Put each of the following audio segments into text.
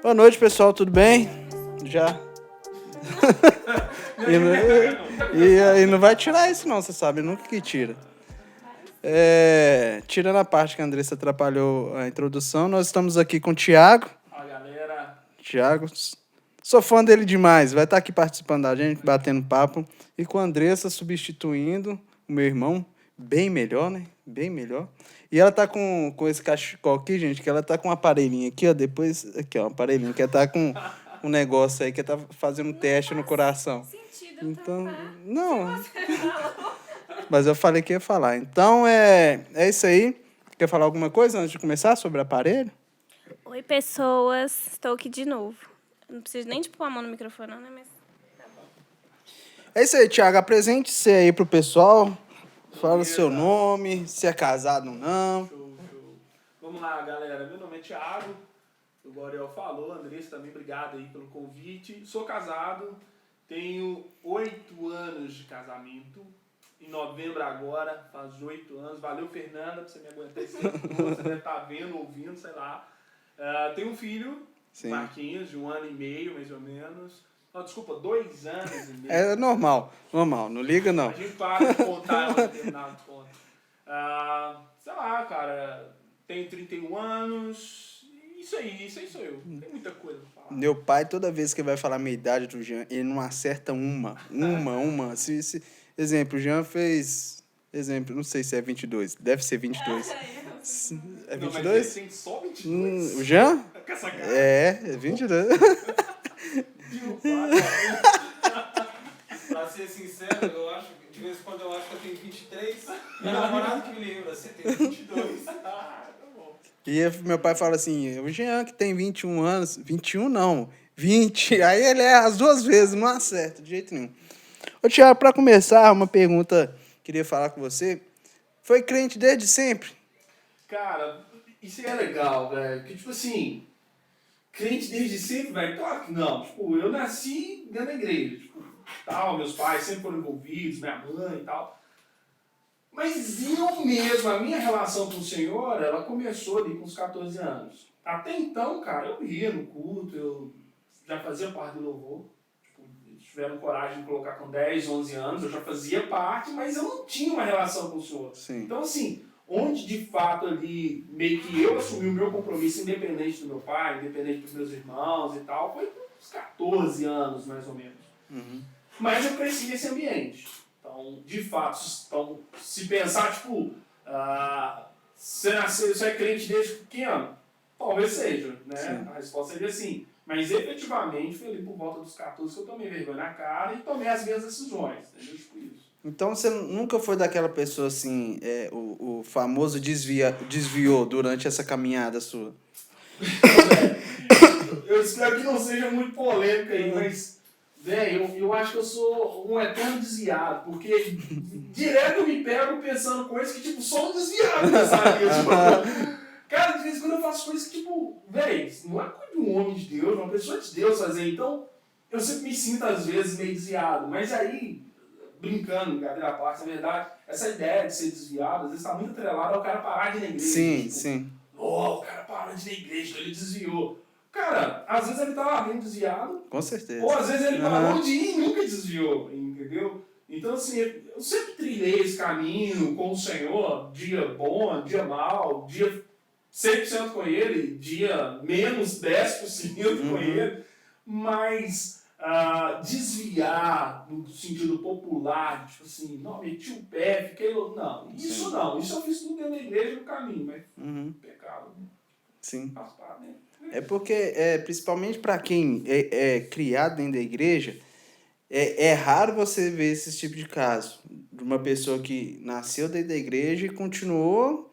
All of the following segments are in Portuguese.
Boa noite, pessoal, tudo bem? Já? E não vai tirar isso não, você sabe, nunca que tira. Tirando a parte que a Andressa atrapalhou a introdução, nós estamos aqui com o Thiago. Fala, galera. Thiago, sou fã dele demais, vai estar aqui participando da gente, batendo papo. E com a Andressa substituindo o meu irmão, bem melhor, né? Bem melhor. E ela tá com esse cachecol aqui, gente, que ela tá com um aparelhinho aqui, ó, depois, aqui, ó, um aparelhinho, que ela tá com um negócio aí, que ela tá fazendo um teste no coração. Sentido, Então, tá? não, mas eu falei que ia falar. Então, é isso aí. Quer falar alguma coisa antes de começar sobre o aparelho? Oi, pessoas. Estou aqui de novo. Não preciso nem de pôr a mão no microfone, não, né? Mas tá bom. É isso aí, Thiago. Apresente-se aí pro pessoal. Fala o seu nome, se é casado ou não. Show. Vamos lá, galera. Meu nome é Thiago. O Gorel falou. Andressa também, obrigado aí pelo convite. Sou casado. Tenho 8 anos de casamento. Em novembro agora, faz 8 anos. Valeu, Fernanda, por você me aguentar esse tempo todo. Você deve estar vendo, ouvindo, sei lá. Tenho um filho, Sim. Marquinhos, de 1 ano e meio, mais ou menos. Não, desculpa, 2 anos e meio. É normal, não liga não. A gente para de contar um determinado ponto. Sei lá, cara, tenho 31 anos. Isso aí sou eu. Não tem muita coisa pra falar. Meu pai, toda vez que vai falar a minha idade do Jean, ele não acerta uma. Exemplo, o Jean fez... Exemplo, não sei se é 22. Deve ser 22. É Não, 22? mas ele tem só 22. O Jean? Com essa cara. É 22. Viu, pai? Pra ser sincero, eu acho que de vez em quando eu acho que eu tenho 23. Meu namorado que me lembra, você tem 22. Tá bom. E meu pai fala assim, o Jean que tem 21 anos, 21 não, 20. Aí ele é as duas vezes, não acerta de jeito nenhum. Ô Thiago, pra começar, uma pergunta que queria falar com você. Foi crente desde sempre? Cara, isso é legal, velho. Porque, tipo assim, crente desde sempre, velho? Claro que não. Tipo, eu nasci dentro da igreja. Tipo, tal, meus pais sempre foram envolvidos, minha mãe e tal. Mas eu mesmo, a minha relação com o Senhor, ela começou ali com os 14 anos. Até então, cara, eu ia no culto, eu já fazia parte do louvor. Tipo, eles tiveram coragem de colocar com 10, 11 anos, eu já fazia parte, mas eu não tinha uma relação com o Senhor. Sim. Então, assim, onde de fato ali, meio que eu assumi o meu compromisso, independente do meu pai, independente dos meus irmãos e tal, foi com uns 14 anos, mais ou menos. Uhum. Mas eu cresci nesse ambiente. Então, de fato, se pensar, tipo, você é crente desde pequeno? Talvez seja, né? Sim. A resposta seria sim. Mas efetivamente foi ali por volta dos 14 que eu tomei vergonha na cara e tomei as minhas decisões. Entendeu? Tipo isso. Então você nunca foi daquela pessoa assim, o famoso desviou durante essa caminhada sua? Eu espero que não seja muito polêmica aí, mas eu acho que eu sou um eterno desviado, porque direto eu me pego pensando coisas que, tipo, só um desviado pensaria, tipo, cara, de vez em quando eu faço coisas que, tipo, não é coisa de um homem de Deus, uma pessoa de Deus fazer, então eu sempre me sinto, às vezes, meio desviado, mas aí, brincando, brincadeira à parte, na verdade, essa ideia de ser desviado, às vezes está muito atrelada ao cara parar de ir na igreja. Sim, tipo, sim. o cara parou de ir na igreja, então ele desviou. Cara, às vezes ele estava bem desviado, Com certeza. ou às vezes ele parou de ir e nunca desviou, entendeu? Então, assim, eu sempre trilhei esse caminho com o Senhor, dia bom, dia mal, dia 100% com Ele, dia menos 10% com Ele, mas desviar no sentido popular, tipo assim, não, meti o pé, fiquei louco. Não, isso não. Isso eu fiz tudo dentro da igreja no caminho, mas pecado, né? Sim. Faz parte, né? É porque, principalmente para quem é criado dentro da igreja, é raro você ver esse tipo de caso. De uma pessoa que nasceu dentro da igreja e continuou.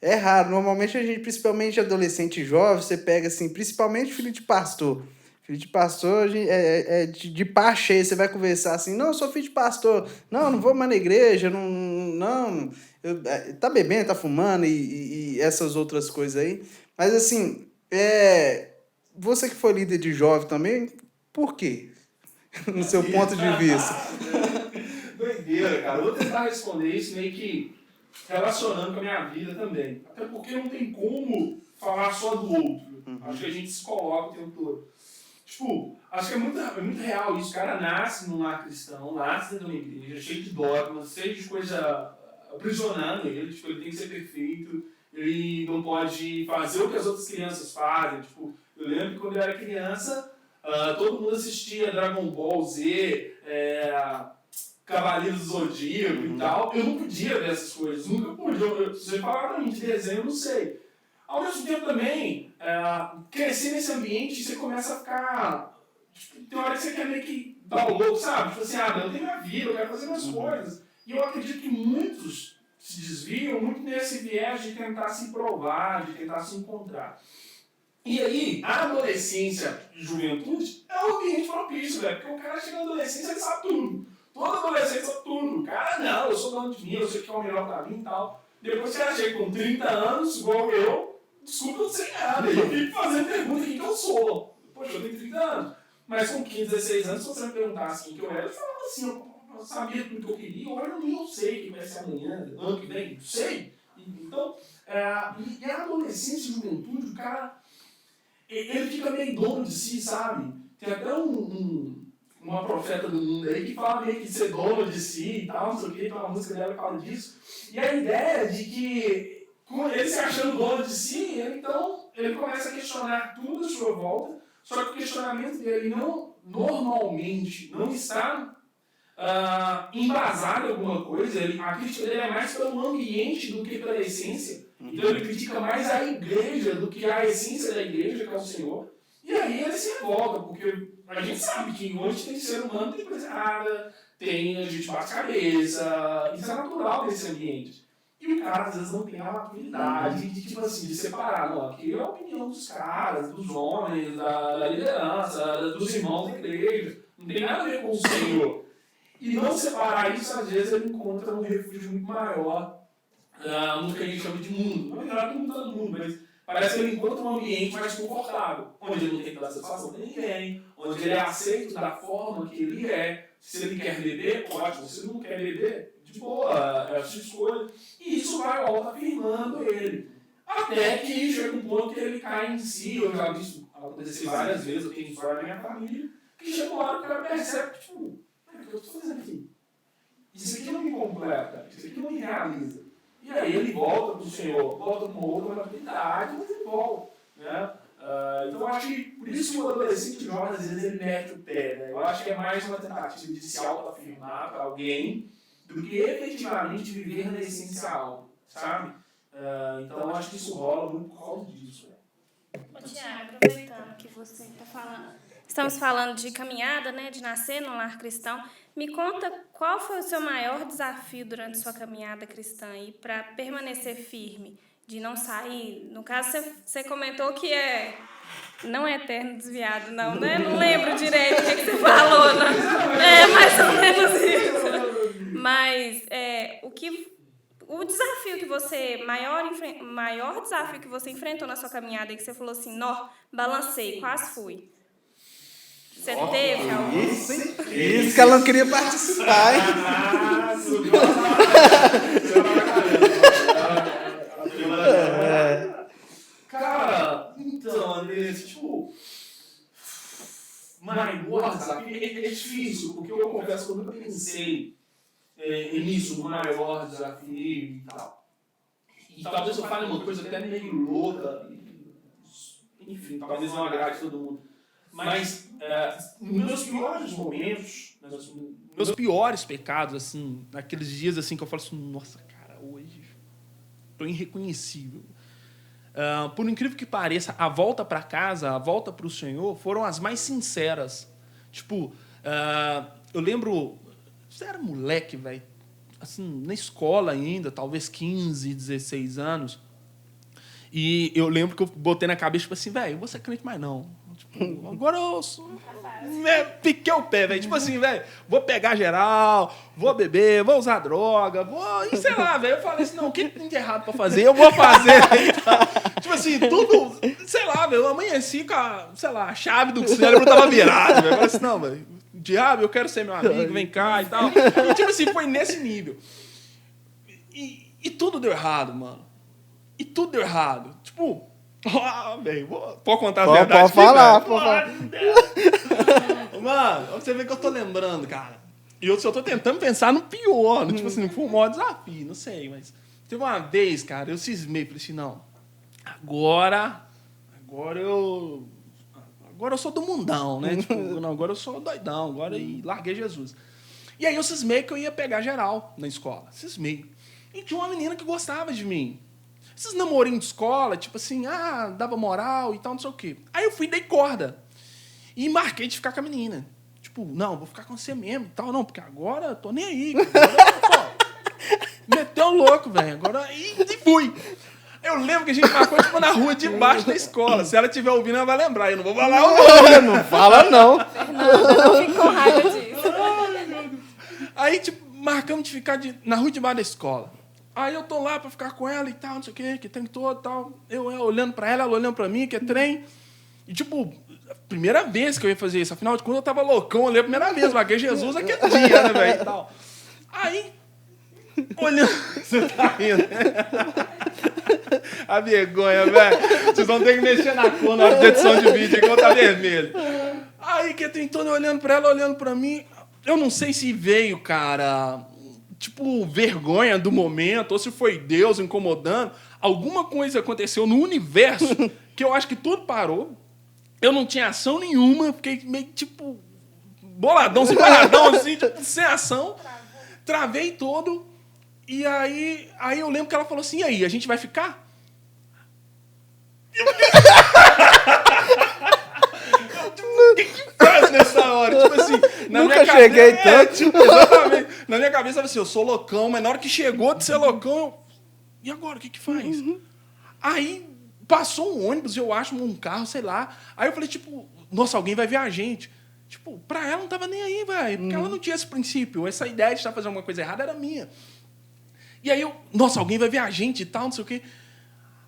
É raro. Normalmente a gente, principalmente adolescente e jovem, você pega assim, principalmente filho de pastor. Filho de pastor de pá cheia. Você vai conversar assim, não, eu sou filho de pastor. Não vou mais na igreja, tá bebendo, tá fumando e essas outras coisas aí. Mas assim, você que foi líder de jovem também, por quê? No seu ponto de vista. Doideira, cara. Eu vou tentar responder isso meio que relacionando com a minha vida também. Até porque não tem como falar só do outro. Acho que a gente se coloca o tempo todo. Tipo, acho que é muito real isso. O cara nasce num lar cristão, nasce dentro de uma igreja, cheio de dogmas, cheio de coisa aprisionando ele. Tipo, ele tem que ser perfeito, ele não pode fazer o que as outras crianças fazem. Tipo, eu lembro que quando eu era criança, todo mundo assistia Dragon Ball Z, Cavaleiros do Zodíaco e tal. Eu não podia ver essas coisas, nunca pude. Se você falar pra mim de desenho, eu não sei. Ao mesmo tempo também, crescer nesse ambiente, você começa a ficar... Tipo, tem hora que você quer meio que dar o louco, sabe? Tipo assim, eu tenho minha vida, eu quero fazer minhas coisas. E eu acredito que muitos se desviam muito nesse viés de tentar se provar, de tentar se encontrar. E aí, a adolescência e juventude é um ambiente propício, velho. Porque o cara chega na adolescência, ele sabe tudo. Toda adolescente sabe tudo. O cara, não, eu sou dono de mim, eu sei o que é o melhor pra mim e tal. Depois que o cara chega com 30 anos, igual eu, desculpa, eu não sei nada. E eu fico fazendo pergunta quem que eu sou. Poxa, eu tenho 30 anos. Mas com 15, 16 anos, se você me perguntasse quem que eu era, eu falava assim, eu sabia tudo que eu queria, agora eu nem sei o que vai ser amanhã, ano que vem, não sei. Então, e a adolescência e juventude, o cara, ele fica meio dono de si, sabe? Tem até uma profeta do mundo aí que fala meio que de ser dono de si e tal, não sei o que, tem uma música dela que fala disso. E a ideia de que, com ele se achando dono de si, ele começa a questionar tudo à sua volta, só que o questionamento dele normalmente não está embasado em alguma coisa. A crítica dele é mais pelo ambiente do que pela essência. Então ele critica mais a igreja do que a essência da igreja, que é o Senhor. E aí ele se revolta, porque a gente sabe que hoje tem ser humano, tem coisa errada, a gente bate cabeça, isso é natural desse ambiente. E o cara às vezes não tem a maturidade de separar, não, aqui é a opinião dos caras, dos homens, da liderança, dos irmãos da igreja, não tem nada a ver com o Senhor. E não separar isso, às vezes ele encontra um refúgio muito maior no que a gente chama de mundo. Não é melhor que todo mundo, mas parece que ele encontra um ambiente mais confortável, onde ele não tem que dar satisfação para ninguém, onde ele é aceito da forma que ele é. Se ele quer beber, ótimo. Se ele não quer beber, de boa, é a sua escolha. E isso vai afirmando ele. Até que chega um ponto que ele cai em si. Eu já vi isso acontecer várias vezes, eu tenho história na minha família, que chega uma hora que o cara percebe, tipo, o que eu estou fazendo aqui? Isso aqui não me completa, isso aqui não me realiza. E aí ele volta para o Senhor, volta para uma outra maturidade, mas ele volta. Né? Então eu acho que por isso que o adolescente jovem, às vezes, ele mete o pé. Né? Eu acho que é mais uma tentativa de se autoafirmar para alguém do que efetivamente viver na essência algo, sabe? Então eu acho que isso rola muito por causa disso. Tiago, aproveitando que você está falando, estamos falando de caminhada, né, de nascer no lar cristão. Me conta qual foi o seu maior desafio durante sua caminhada cristã e para permanecer firme, de não sair. No caso, você comentou que não é eterno desviado, não, né? Não lembro direito o que você falou, não. É mais ou menos isso. Mas o desafio que você, maior desafio que você enfrentou na sua caminhada e que você falou assim, balancei, quase fui. Você teve algum? Isso que ela não queria participar, hein? Cara, então, André, tipo, maior desafio é difícil, porque eu confesso que eu nunca pensei nisso, no maior desafio e tal. E talvez eu fale uma coisa até meio louca, enfim, talvez não agrade todo mundo. Mas nos meus piores momentos, meus piores pecados, assim, naqueles dias assim que eu falo assim, nossa, cara, hoje estou irreconhecível. Por incrível que pareça, a volta para casa, a volta para o Senhor, foram as mais sinceras. Tipo, eu lembro, você era moleque, velho, assim, na escola ainda, talvez 15, 16 anos, e eu lembro que eu botei na cabeça, tipo assim, velho, eu vou ser crente mais não. Tipo, agora eu piquei o pé, velho. Tipo assim, velho, vou pegar geral, vou beber, vou usar droga, e sei lá, velho. Eu falei assim, não, o que tem de errado pra fazer? Eu vou fazer. Tipo assim, tudo, sei lá, velho. Eu amanheci com a chave do cérebro tava virado, velho. Eu falei assim, não, velho, diabo, eu quero ser meu amigo, vem cá e tal. E, tipo assim, foi nesse nível. E tudo deu errado, mano. E tudo deu errado. Tipo, Velho, pode contar as Pode verdades aqui, falar, velho? pode falar. Mano, você vê que eu tô lembrando, cara. E eu só tô tentando pensar no pior, tipo assim, não foi o maior desafio, não sei, mas teve uma vez, cara, eu cismei, falei assim, não, agora eu sou do mundão, né? Tipo, não, agora eu sou doidão, agora e larguei Jesus. E aí eu cismei que eu ia pegar geral na escola, cismei. E tinha uma menina que gostava de mim. Esses namorinhos de escola, tipo assim, dava moral e tal, não sei o quê. Aí eu fui e dei corda. E marquei de ficar com a menina. Tipo, não, vou ficar com você mesmo e tal. Não, porque agora eu tô nem aí. Agora, meteu o louco, velho. Agora, e fui. Eu lembro que a gente marcou, tipo, na rua de baixo da escola. Se ela estiver ouvindo, ela vai lembrar. Eu não vou falar o nome. Não fala, não. Fernanda, não fique com raiva disso. Aí, tipo, marcamos de ficar na rua de baixo da escola. Aí eu tô lá pra ficar com ela e tal, não sei o quê, que tem todo e tal. Eu olhando pra ela olhando pra mim, que é trem. E, tipo, primeira vez que eu ia fazer isso. Afinal de contas, eu tava loucão, olhei a primeira vez, marquei Jesus aquele dia, né, velho, e tal. Aí, olhando... Você tá rindo, né? A vergonha, velho. Vocês vão ter que mexer na cor na hora de edição de vídeo, igual tá vermelho. Aí, que tem todo olhando pra ela, olhando pra mim. Eu não sei se veio, cara, tipo, vergonha do momento, ou se foi Deus incomodando. Alguma coisa aconteceu no universo que eu acho que tudo parou. Eu não tinha ação nenhuma, fiquei meio, tipo, boladão, separadão, assim, tipo, sem ação. Travei todo. E aí eu lembro que ela falou assim, e aí, a gente vai ficar? O que faz nessa hora? Tipo assim, Nunca cheguei tanto. Exatamente. Na minha cabeça, assim, eu sou loucão, mas na hora que chegou de ser loucão, eu... E agora, o que faz? Aí passou um ônibus, eu acho, um carro, sei lá. Aí eu falei, tipo, nossa, alguém vai ver a gente. Tipo, pra ela não tava nem aí, velho. Porque ela não tinha esse princípio. Essa ideia de estar fazendo alguma coisa errada era minha. E aí eu, nossa, alguém vai ver a gente e tal, não sei o quê.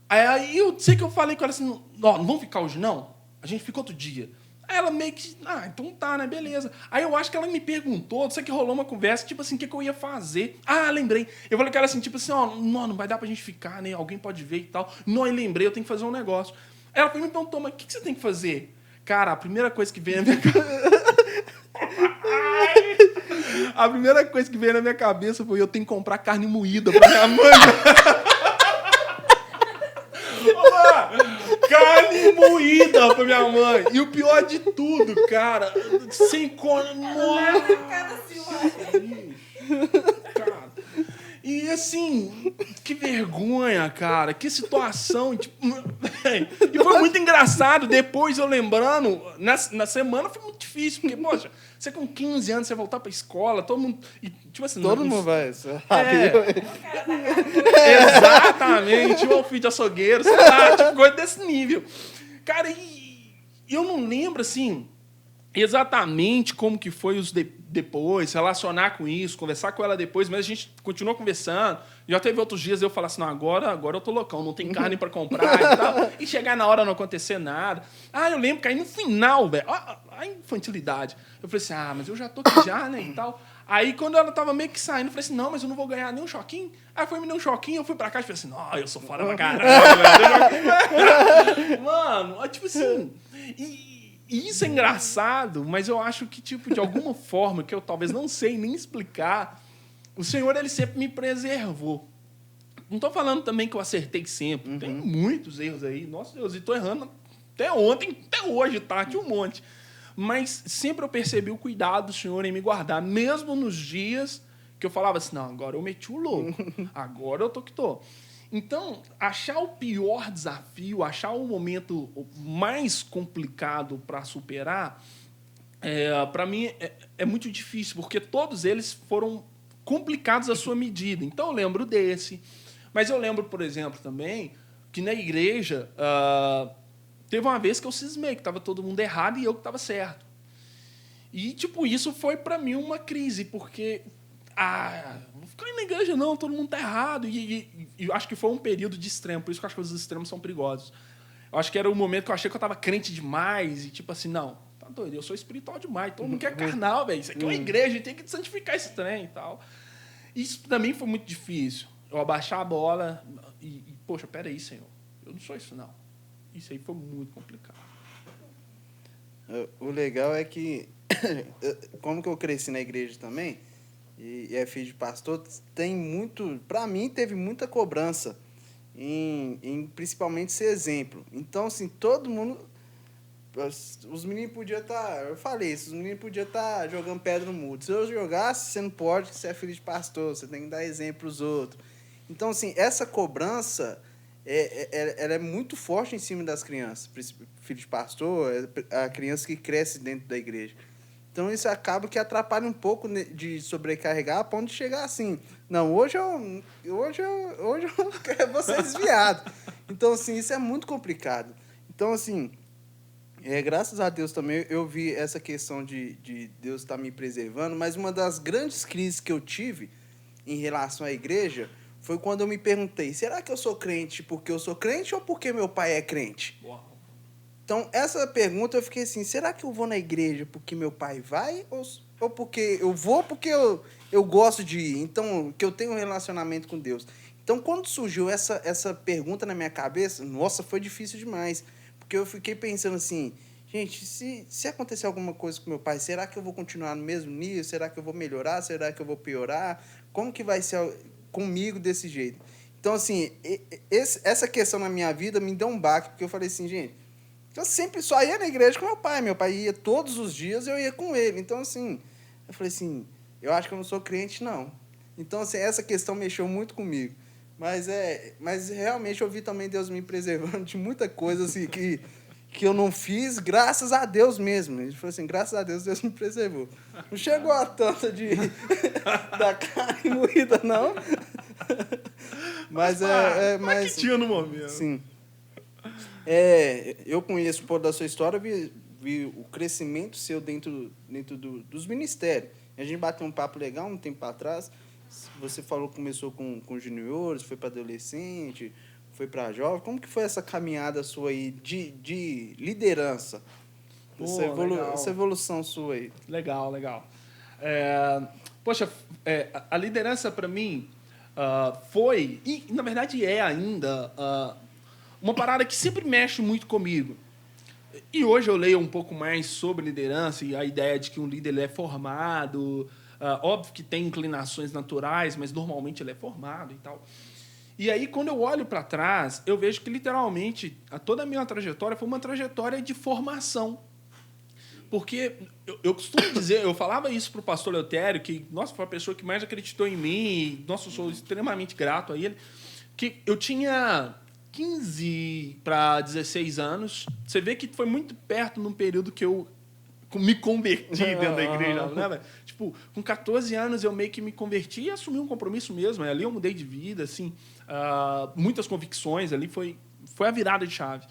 Aí eu sei que eu falei com ela assim, não vamos ficar hoje, não? A gente fica outro dia. Aí ela meio que, então tá, né, beleza. Aí eu acho que ela me perguntou, não sei que rolou uma conversa, tipo assim, o que eu ia fazer. Lembrei. Eu falei com ela assim, tipo assim, não vai dar pra gente ficar, né, alguém pode ver e tal. Não, eu lembrei, eu tenho que fazer um negócio. Aí ela me perguntou, mas o que você tem que fazer? Cara, a primeira coisa que veio na minha cabeça... A primeira coisa que veio na minha cabeça foi eu tenho que comprar carne moída pra minha mãe. Olá! Carne moída pra minha mãe. E o pior de tudo, cara, sem corno. Cara. E assim, que vergonha, cara. Que situação. Tipo, e foi muito engraçado. Depois eu lembrando, na semana foi muito difícil. Porque, poxa, você com 15 anos, você voltar pra escola, todo mundo. E, tipo assim, Todo mundo vai. Exatamente. O filho de açougueiro, sei lá, tipo, coisa desse nível. Cara, e eu não lembro, assim, exatamente como que foi os depois, relacionar com isso, conversar com ela depois, mas a gente continuou conversando. Já teve outros dias eu falar assim, não, agora eu tô loucão, não tem carne pra comprar e tal. E chegar na hora não acontecer nada. Eu lembro que aí no final, velho, a infantilidade. Eu falei assim, mas eu já tô aqui já, né, e tal. Aí quando ela tava meio que saindo, eu falei assim, não, mas eu não vou ganhar nem um choquinho. Aí foi me dar um choquinho, eu fui pra cá e falei assim, não, eu sou foda pra caralho, velho. Mano, tipo assim... E isso é engraçado, mas eu acho que, tipo, de alguma forma, que eu talvez não sei nem explicar, o Senhor, ele sempre me preservou. Não estou falando também que eu acertei sempre. Uhum. Tem muitos erros aí. Nossa Deus, e estou errando até ontem, até hoje, tá? Tinha um monte. Mas sempre eu percebi o cuidado do Senhor em me guardar, mesmo nos dias que eu falava assim, não, agora eu meti o louco. Agora eu tô que tô. Então, achar o pior desafio, achar o momento mais complicado para superar, para mim é muito difícil, porque todos eles foram complicados à sua medida. Então, eu lembro desse. Mas eu lembro, por exemplo, também, que na igreja teve uma vez que eu cismei, que estava todo mundo errado e eu que estava certo. E, tipo, isso foi para mim uma crise, porque... não ficar indo na igreja, não, todo mundo tá errado. E eu acho que foi um período de extremo, por isso que eu acho que os extremos são perigosos. Eu acho que era o momento que eu achei que eu tava crente demais, e tipo assim, não, tá doido, eu sou espiritual demais, todo mundo quer carnal, velho. Isso aqui é uma igreja, a gente tem que santificar esse trem e tal. Isso também foi muito difícil. Eu abaixar a bola poxa, peraí, Senhor, eu não sou isso, não. Isso aí foi muito complicado. O legal é que, como que eu cresci na igreja também, e é filho de pastor, tem muito, para mim, teve muita cobrança em principalmente ser exemplo. Então, assim, todo mundo, os meninos podiam estar, eu falei isso, os meninos podiam estar jogando pedra no muro. Se eu jogasse, você não pode, você é filho de pastor, você tem que dar exemplo para os outros. Então, assim, essa cobrança, ela é muito forte em cima das crianças, filho de pastor, a criança que cresce dentro da igreja. Então, isso acaba que atrapalha um pouco de sobrecarregar a ponto de chegar assim. Não, hoje eu vou ser desviado. Então, assim, isso é muito complicado. Então, assim, graças a Deus também eu vi essa questão de Deus estar me preservando, mas uma das grandes crises que eu tive em relação à igreja foi quando eu me perguntei, será que eu sou crente porque eu sou crente ou porque meu pai é crente? Uau. Então, essa pergunta eu fiquei assim, será que eu vou na igreja porque meu pai vai ou porque eu vou porque eu gosto de ir, então, que eu tenho um relacionamento com Deus? Então, quando surgiu essa pergunta na minha cabeça, nossa, foi difícil demais, porque eu fiquei pensando assim, gente, se acontecer alguma coisa com meu pai, será que eu vou continuar no mesmo nível? Será que eu vou melhorar? Será que eu vou piorar? Como que vai ser comigo desse jeito? Então, assim, essa questão na minha vida me deu um baque, porque eu falei assim, gente, eu sempre só ia na igreja com meu pai. Meu pai ia todos os dias, eu ia com ele. Então, assim, eu falei assim, eu acho que eu não sou crente, não. Então, assim, essa questão mexeu muito comigo. Mas realmente eu vi também Deus me preservando de muita coisa assim, que eu não fiz, graças a Deus mesmo. Ele falou assim, graças a Deus, Deus me preservou. Não chegou a tanta da carne moída, não. Mas que tinha no momento. Sim. Eu conheço um pouco da sua história, vi o crescimento seu dentro dos ministérios. A gente bateu um papo legal um tempo atrás. Você falou que começou com juniores, foi para adolescente, foi para jovem. Como que foi essa caminhada sua aí de liderança? Essa evolução sua aí. Legal. Poxa, a liderança para mim foi, e na verdade é ainda, uma parada que sempre mexe muito comigo. E hoje eu leio um pouco mais sobre liderança e a ideia de que um líder ele é formado. Óbvio que tem inclinações naturais, mas normalmente ele é formado e tal. E aí, quando eu olho para trás, eu vejo que, literalmente, toda a minha trajetória foi uma trajetória de formação. Porque eu costumo dizer, eu falava isso para o pastor Leutério, que, nossa, foi a pessoa que mais acreditou em mim, e, nossa, eu sou extremamente grato a ele, que eu tinha 15 para 16 anos. Você vê que foi muito perto num período que eu me converti dentro da igreja, né, velho? Tipo, com 14 anos eu meio que me converti e assumi um compromisso mesmo. Ali eu mudei de vida, assim, muitas convicções ali, foi a virada de chave.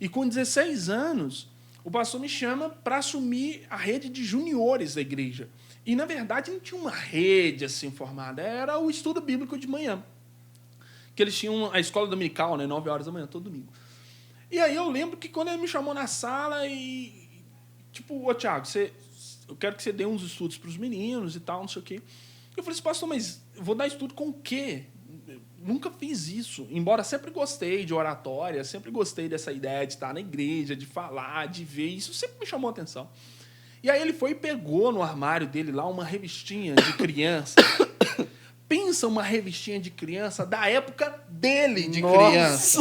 E com 16 anos, o pastor me chama para assumir a rede de juniores da igreja. E, na verdade, não tinha uma rede assim formada, era o estudo bíblico de manhã. Que eles tinham a escola dominical, né, 9 horas da manhã, todo domingo. E aí eu lembro que quando ele me chamou na sala tipo, ô Thiago, eu quero que você dê uns estudos para os meninos e tal, não sei o quê. Eu falei assim, pastor, mas eu vou dar estudo com o quê? Eu nunca fiz isso. Embora sempre gostei de oratória, sempre gostei dessa ideia de estar na igreja, de falar, de ver, isso sempre me chamou a atenção. E aí ele foi e pegou no armário dele lá uma revistinha de criança. Pensa uma revistinha de criança da época dele de criança.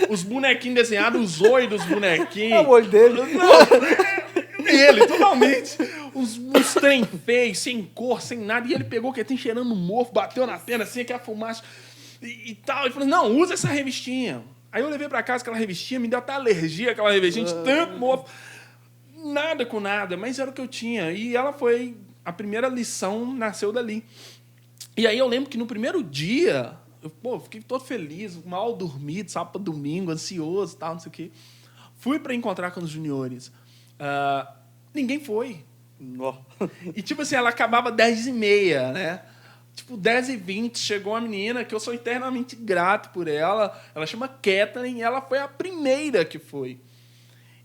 Os bonequinhos desenhados, os olhos dos bonequinhos. É o olho dele. Não, ele, totalmente. Uns trem feios, sem cor, sem nada. E ele pegou que tem cheirando mofo, bateu na pena, assim, aquela fumaça e tal. Ele falou, não, usa essa revistinha. Aí eu levei pra casa aquela revistinha, me deu até alergia aquela revistinha de tanto mofo. Nada com nada, mas era o que eu tinha. E ela foi... A primeira lição nasceu dali. E aí eu lembro que no primeiro dia... Eu fiquei todo feliz, mal dormido, sábado, domingo, ansioso e tal, não sei o quê. Fui para encontrar com os juniores. Ninguém foi. E, tipo assim, ela acabava 10h30, né? Tipo, 10h20, chegou uma menina que eu sou eternamente grato por ela. Ela chama Kathleen e ela foi a primeira que foi.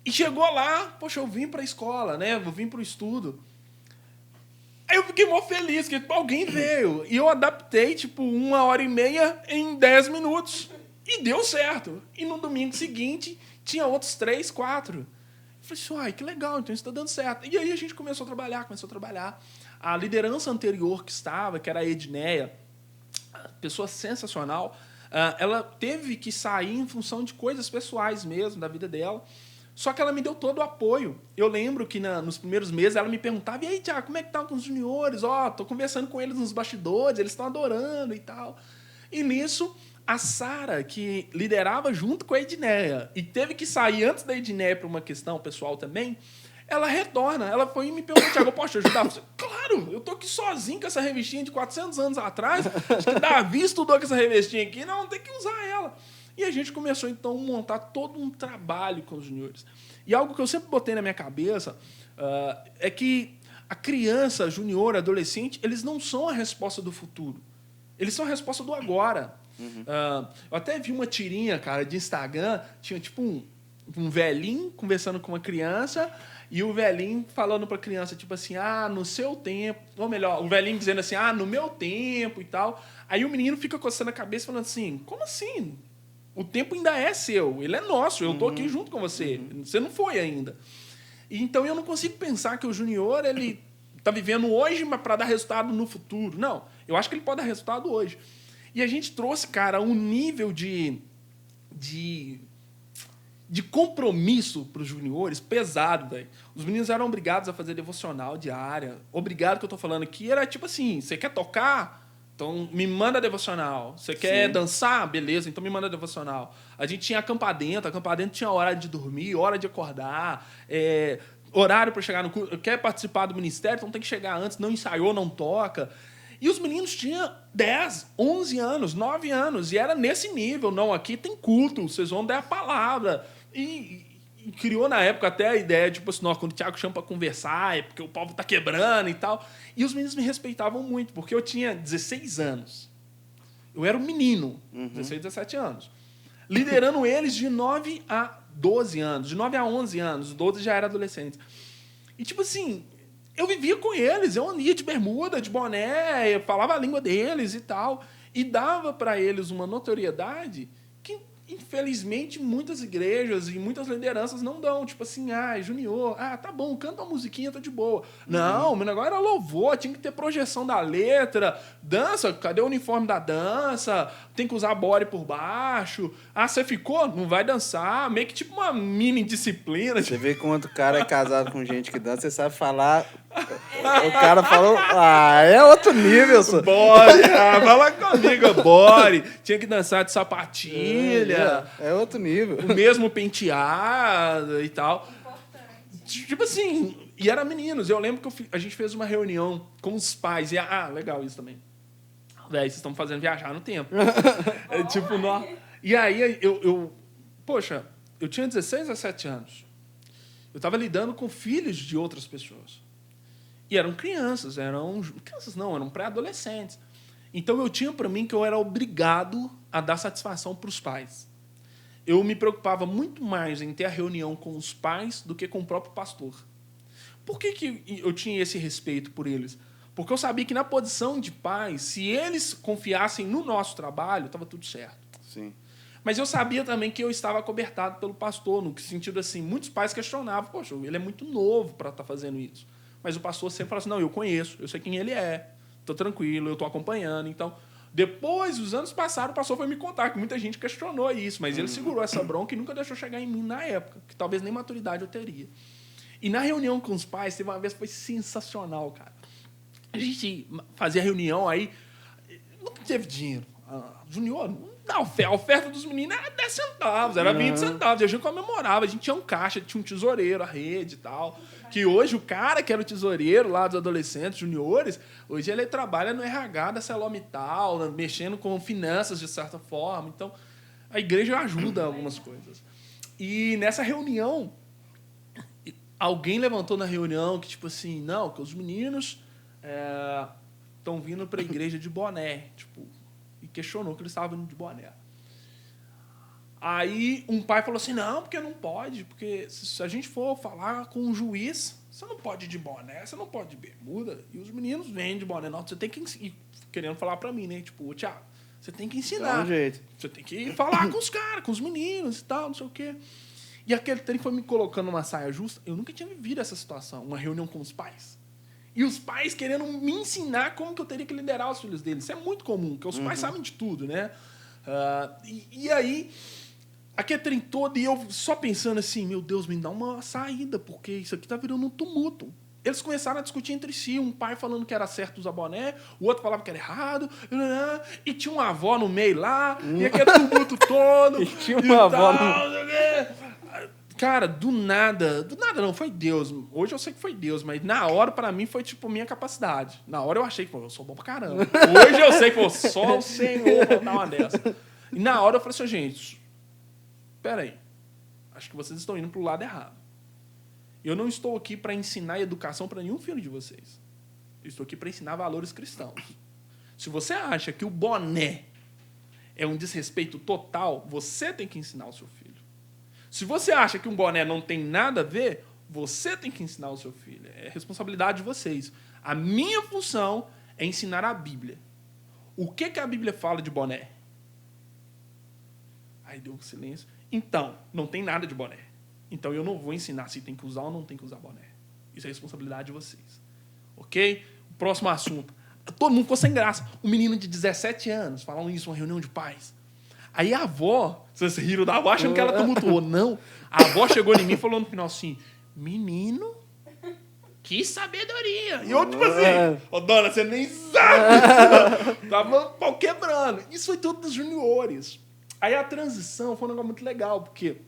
E chegou lá, poxa, eu vim para a escola, né? Eu vim para o estudo. Aí eu fiquei mó feliz, que alguém veio. E eu adaptei, tipo, 1h30 em 10 minutos. E deu certo. E no domingo seguinte, tinha outros 3, 4. Eu falei assim, uai, que legal, então isso está dando certo. E aí a gente começou a trabalhar. A liderança anterior que estava, que era a Edneia, pessoa sensacional, ela teve que sair em função de coisas pessoais mesmo, da vida dela. Só que ela me deu todo o apoio. Eu lembro que nos primeiros meses ela me perguntava, e aí, Tiago, como é que tá com os juniores? Tô conversando com eles nos bastidores, eles estão adorando e tal. E nisso, a Sara, que liderava junto com a Edneia, e teve que sair antes da Edneia para uma questão pessoal também, ela retorna. Ela foi e me perguntou, Tiago, eu posso te ajudar? Eu falei, claro, eu tô aqui sozinho com essa revistinha de 400 anos atrás. Acho que Davi estudou com essa revistinha aqui, não, tem que usar ela. E a gente começou, então, a montar todo um trabalho com os juniores. E algo que eu sempre botei na minha cabeça é que a criança, junior, adolescente, eles não são a resposta do futuro. Eles são a resposta do agora. Eu até vi uma tirinha, cara, de Instagram, tinha tipo um velhinho conversando com uma criança e o velhinho falando para a criança, tipo assim, no seu tempo, ou melhor, o velhinho dizendo assim, no meu tempo e tal. Aí o menino fica coçando a cabeça falando assim, como assim? O tempo ainda é seu, ele é nosso, eu tô aqui junto com você, você não foi ainda. E, então eu não consigo pensar que o junior, ele tá vivendo hoje, mas para dar resultado no futuro. Não, eu acho que ele pode dar resultado hoje. E a gente trouxe, cara, um nível de compromisso para os juniores pesado, velho. Os meninos eram obrigados a fazer devocional diária. Obrigado que eu tô falando aqui, era tipo assim, você quer tocar? Então, me manda devocional. Você quer dançar? Beleza, então me manda devocional. A gente tinha acampamento tinha hora de dormir, hora de acordar, horário para chegar no curso. Quer participar do ministério? Então tem que chegar antes, não ensaiou, não toca. E os meninos tinham 10, 11 anos, 9 anos, e era nesse nível. Não, aqui tem culto, vocês vão dar a palavra. E criou na época até a ideia, tipo assim, quando o Tiago chama para conversar, é porque o povo tá quebrando e tal. E os meninos me respeitavam muito, porque eu tinha 16 anos. Eu era um menino, 16, 17 anos. Liderando eles de 9 a 12 anos, de 9 a 11 anos, 12 já era adolescente. E tipo assim, eu vivia com eles, eu ia de bermuda, de boné, eu falava a língua deles e tal. E dava para eles uma notoriedade que, infelizmente, muitas igrejas e muitas lideranças não dão. Tipo assim, junior, tá bom, canta uma musiquinha, tá de boa. Não, meu negócio era louvor, tinha que ter projeção da letra, dança, cadê o uniforme da dança? Tem que usar body por baixo. Você ficou? Não vai dançar. Meio que tipo uma mini disciplina. Você vê quando o cara é casado com gente que dança, você sabe falar. O cara falou, é outro nível, só. Body, fala comigo, body. Tinha que dançar de sapatilha. É outro nível. O mesmo penteado e tal. Tipo assim, e era meninos. Eu lembro que a gente fez uma reunião com os pais. E, legal isso também. Véi, vocês estão fazendo viajar no tempo. E aí, poxa, eu tinha 16, 17 anos. Eu estava lidando com filhos de outras pessoas. E eram crianças, eram pré-adolescentes. Então eu tinha para mim que eu era obrigado a dar satisfação para os pais. Eu me preocupava muito mais em ter a reunião com os pais do que com o próprio pastor. Por que eu tinha esse respeito por eles? Porque eu sabia que na posição de pais, se eles confiassem no nosso trabalho, estava tudo certo. Sim. Mas eu sabia também que eu estava acobertado pelo pastor, no sentido assim, muitos pais questionavam, poxa, ele é muito novo para estar fazendo isso. Mas o pastor sempre fala assim, não, eu conheço, eu sei quem ele é, estou tranquilo, eu estou acompanhando. Então, depois, os anos passaram, o pastor foi me contar, que muita gente questionou isso, mas ele segurou essa bronca e nunca deixou chegar em mim na época, que talvez nem maturidade eu teria. E na reunião com os pais, teve uma vez que foi sensacional, cara. A gente fazia reunião aí, não teve dinheiro. Junior, a oferta dos meninos era 10 centavos, era 20 centavos. E a gente comemorava, a gente tinha um caixa, tinha um tesoureiro, a rede e tal. Que hoje o cara que era o tesoureiro lá dos adolescentes, juniores, hoje ele trabalha no RH da Celomital, mexendo com finanças de certa forma. Então, a igreja ajuda algumas coisas. E nessa reunião, alguém levantou na reunião que, tipo assim, não, que os meninos estão vindo para a igreja de boné, tipo, e questionou que eles estavam vindo de boné. Aí um pai falou assim, não, porque não pode, porque se a gente for falar com um juiz, você não pode ir de boné, você não pode ir de bermuda, e os meninos vêm de boné, não, você tem que ensinar, querendo falar para mim, né, tipo, Tiago, você tem que ensinar, dá um jeito. Você tem que falar com os caras, com os meninos e tal, não sei o quê. E aquele trem foi me colocando numa saia justa. Eu nunca tinha vivido essa situação, uma reunião com os pais. E os pais querendo me ensinar como que eu teria que liderar os filhos deles. Isso é muito comum, porque os pais sabem de tudo, né? E aí, aquele trem todo, e eu só pensando assim, meu Deus, me dá uma saída, porque isso aqui tá virando um tumulto. Eles começaram a discutir entre si, um pai falando que era certo usar boné, o outro falava que era errado, e tinha uma avó no meio lá, e aquele tumulto todo. E tinha uma avó no... Cara, do nada não, foi Deus. Hoje eu sei que foi Deus, mas na hora, pra mim, foi tipo minha capacidade. Na hora eu achei que, pô, eu sou bom pra caramba. Hoje eu sei que, pô, só o Senhor vai dar uma dessa. E na hora eu falei assim, gente, peraí, acho que vocês estão indo pro lado errado. Eu não estou aqui para ensinar educação para nenhum filho de vocês. Eu estou aqui para ensinar valores cristãos. Se você acha que o boné é um desrespeito total, você tem que ensinar o seu filho. Se você acha que um boné não tem nada a ver, você tem que ensinar o seu filho. É responsabilidade de vocês. A minha função é ensinar a Bíblia. O que a Bíblia fala de boné? Aí deu um silêncio. Então, não tem nada de boné. Então, eu não vou ensinar se tem que usar ou não tem que usar boné. Isso é responsabilidade de vocês. Ok? O próximo assunto. Todo mundo ficou sem graça. Um menino de 17 anos falando isso, uma reunião de pais. Aí a avó, vocês riram da avó achando que ela tumultuou. Não. A avó chegou em mim e falou no final assim, menino, que sabedoria. E eu, tipo assim, ô dona, você nem sabe. Tava pau quebrando. Isso foi tudo dos juniores. Aí a transição foi um negócio muito legal, porque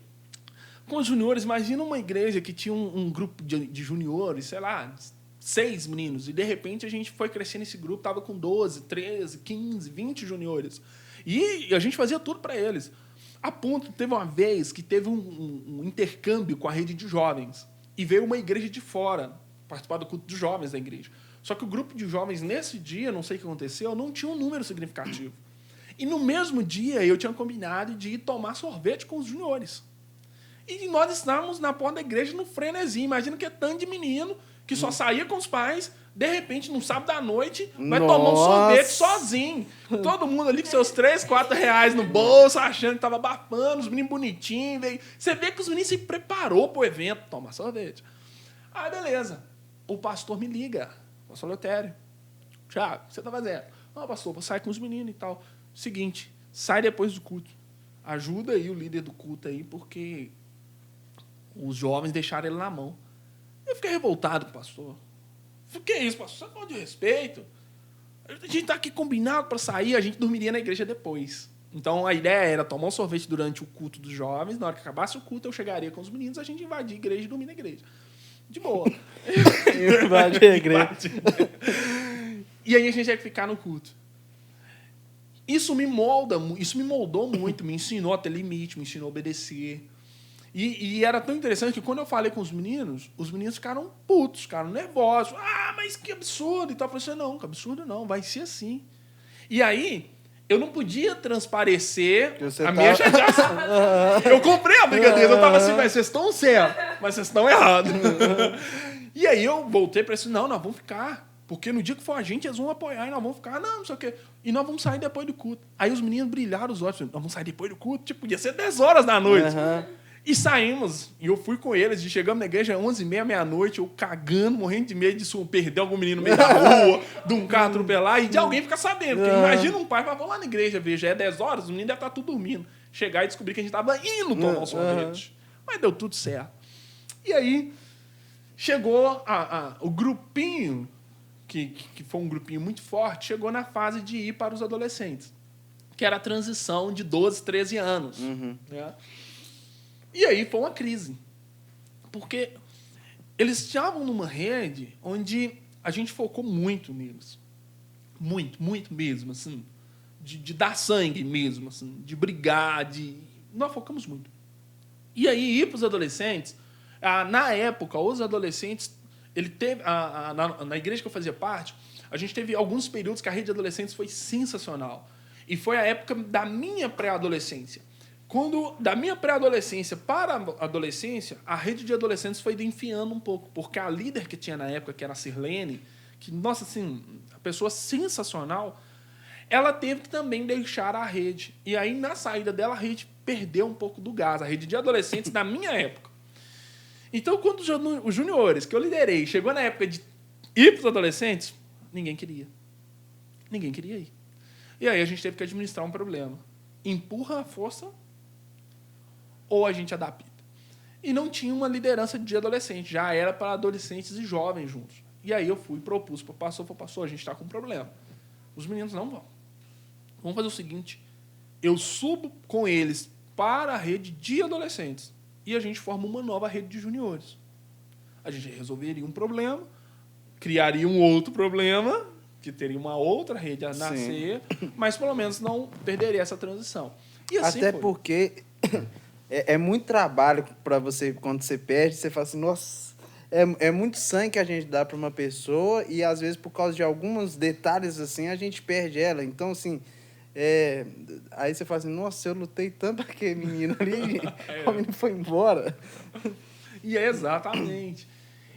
com os juniores, imagina uma igreja que tinha um grupo de juniores, sei lá, 6 meninos, e de repente a gente foi crescendo esse grupo, tava com 12, 13, 15, 20 juniores. E a gente fazia tudo para eles. A ponto, teve uma vez que teve um intercâmbio com a rede de jovens, e veio uma igreja de fora participar do culto dos jovens da igreja. Só que o grupo de jovens, nesse dia, não sei o que aconteceu, não tinha um número significativo. E no mesmo dia, eu tinha combinado de ir tomar sorvete com os juniores. E nós estávamos na porta da igreja no frenesim. Imagina que é tanto de menino que só saía com os pais, de repente, no sábado à noite, vai tomar um sorvete sozinho. Todo mundo ali com seus 3, 4 reais no bolso, achando que estava abafando, os meninos bonitinhos. Véio. Você vê que os meninos se preparou para o evento, tomar sorvete. Aí, beleza. O pastor me liga, o pastor Leotério. Thiago, o que você está fazendo? Não, pastor, vou sair com os meninos e tal. Seguinte, sai depois do culto. Ajuda aí o líder do culto aí, porque os jovens deixaram ele na mão. Eu fiquei revoltado com o pastor. O que é isso, pastor? Você não pode de respeito. A gente está aqui combinado para sair, a gente dormiria na igreja depois. Então, a ideia era tomar um sorvete durante o culto dos jovens. Na hora que acabasse o culto, eu chegaria com os meninos, a gente invadia a igreja e dormir na igreja. De boa. Invadir a igreja. E aí a gente ia ficar no culto. Isso me moldou muito, me ensinou a ter limite, me ensinou a obedecer. E era tão interessante que quando eu falei com os meninos ficaram putos, ficaram nervosos. Ah, mas que absurdo! E tal. Eu falei assim, não, que absurdo não, vai ser assim. E aí, eu não podia transparecer a minha chateação. Eu comprei a briga deles, eu tava assim, mas vocês estão certos, mas vocês estão errados. E aí eu voltei para isso, não, nós vamos ficar. Porque no dia que for a gente, eles vão apoiar e nós vamos ficar, não sei o quê. E nós vamos sair depois do culto. Aí os meninos brilharam os olhos, nós vamos sair depois do culto, tipo, podia ser 10 horas da noite. E saímos, e eu fui com eles, e chegamos na igreja às 11h30, meia-noite, eu cagando, morrendo de medo de perder algum menino no meio da rua, de um carro atropelar, e de alguém ficar sabendo. Porque imagina um pai, vamos lá na igreja ver, já é 10 horas, os meninos devem estar tudo dormindo. Chegar e descobrir que a gente estava indo tomar um sorvete. Mas deu tudo certo. E aí, chegou o grupinho, que foi um grupinho muito forte, chegou na fase de ir para os adolescentes, que era a transição de 12, 13 anos. Né? E aí foi uma crise. Porque eles estavam numa rede onde a gente focou muito neles. Muito, muito mesmo. Assim, de dar sangue mesmo. Assim, de brigar. Nós focamos muito. E aí, ir para os adolescentes... na época, os adolescentes... na igreja que eu fazia parte, a gente teve alguns períodos que a rede de adolescentes foi sensacional. E foi a época da minha pré-adolescência. Quando, da minha pré-adolescência para a adolescência, a rede de adolescentes foi enfiando um pouco, porque a líder que tinha na época, que era a Sirlene, que, nossa, assim, a pessoa sensacional, ela teve que também deixar a rede. E aí, na saída dela, a rede perdeu um pouco do gás, a rede de adolescentes da minha época. Então, quando os juniores que eu liderei chegou na época de ir para os adolescentes, ninguém queria. Ninguém queria ir. E aí a gente teve que administrar um problema. Empurra a força ou a gente adapta. E não tinha uma liderança de adolescente, já era para adolescentes e jovens juntos. E aí eu fui e propus para o pastor, a gente está com um problema. Os meninos não vão. Vamos fazer o seguinte, eu subo com eles para a rede de adolescentes e a gente forma uma nova rede de juniores. A gente resolveria um problema, criaria um outro problema, que teria uma outra rede a nascer, mas pelo menos não perderia essa transição. E assim Até foi. porque é muito trabalho para você, quando você perde, você fala assim, nossa, é muito sangue que a gente dá para uma pessoa e às vezes por causa de alguns detalhes assim, a gente perde ela. Então, assim, aí você fala assim, nossa, eu lutei tanto para aquele menino ali, o menino foi embora. E é exatamente.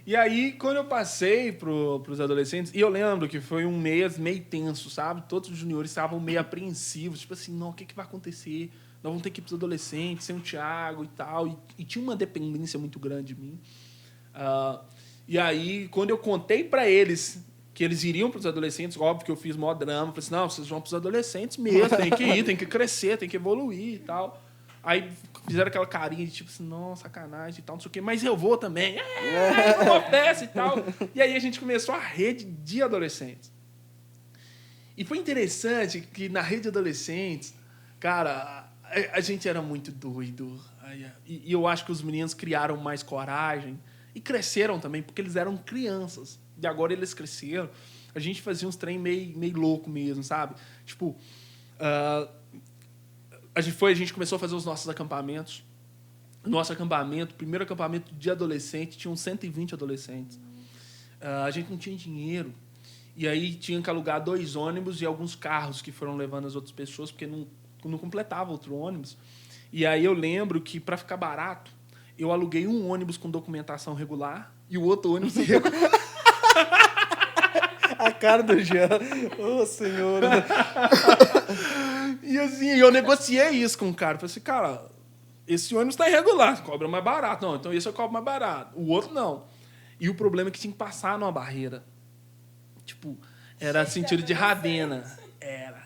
E aí, quando eu passei para os adolescentes, e eu lembro que foi um mês meio tenso, sabe? Todos os juniores estavam meio apreensivos, tipo assim, não, o que vai acontecer? Nós vamos ter que ir para os adolescentes, sem o Thiago e tal. E tinha uma dependência muito grande de mim. E aí, quando eu contei para eles que eles iriam para os adolescentes, óbvio que eu fiz maior drama, falei assim, não, vocês vão para os adolescentes mesmo, tem que ir, tem que crescer, tem que evoluir e tal. Aí fizeram aquela carinha de tipo assim, não, sacanagem e tal, não sei o quê, mas eu vou também. Acontece e tal. E aí a gente começou a rede de adolescentes. E foi interessante que na rede de adolescentes, cara, a gente era muito doido. E eu acho que os meninos criaram mais coragem e cresceram também, porque eles eram crianças. E agora eles cresceram. A gente fazia uns trem meio louco mesmo, sabe? Tipo, a gente começou a fazer os nossos acampamentos. Nosso acampamento, primeiro acampamento de adolescente, tinha uns 120 adolescentes. A gente não tinha dinheiro. E aí tinha que alugar 2 ônibus e alguns carros que foram levando as outras pessoas, porque não completava outro ônibus. E aí eu lembro que, para ficar barato, eu aluguei um ônibus com documentação regular e o outro ônibus irregular. A cara do Jean. Ô, senhor. E assim, eu negociei isso com o cara. Falei assim, cara, esse ônibus está irregular, cobra mais barato. Não, então esse eu cobro mais barato. O outro não. E o problema é que tinha que passar numa barreira. Tipo, era sentido de Ravena. Era.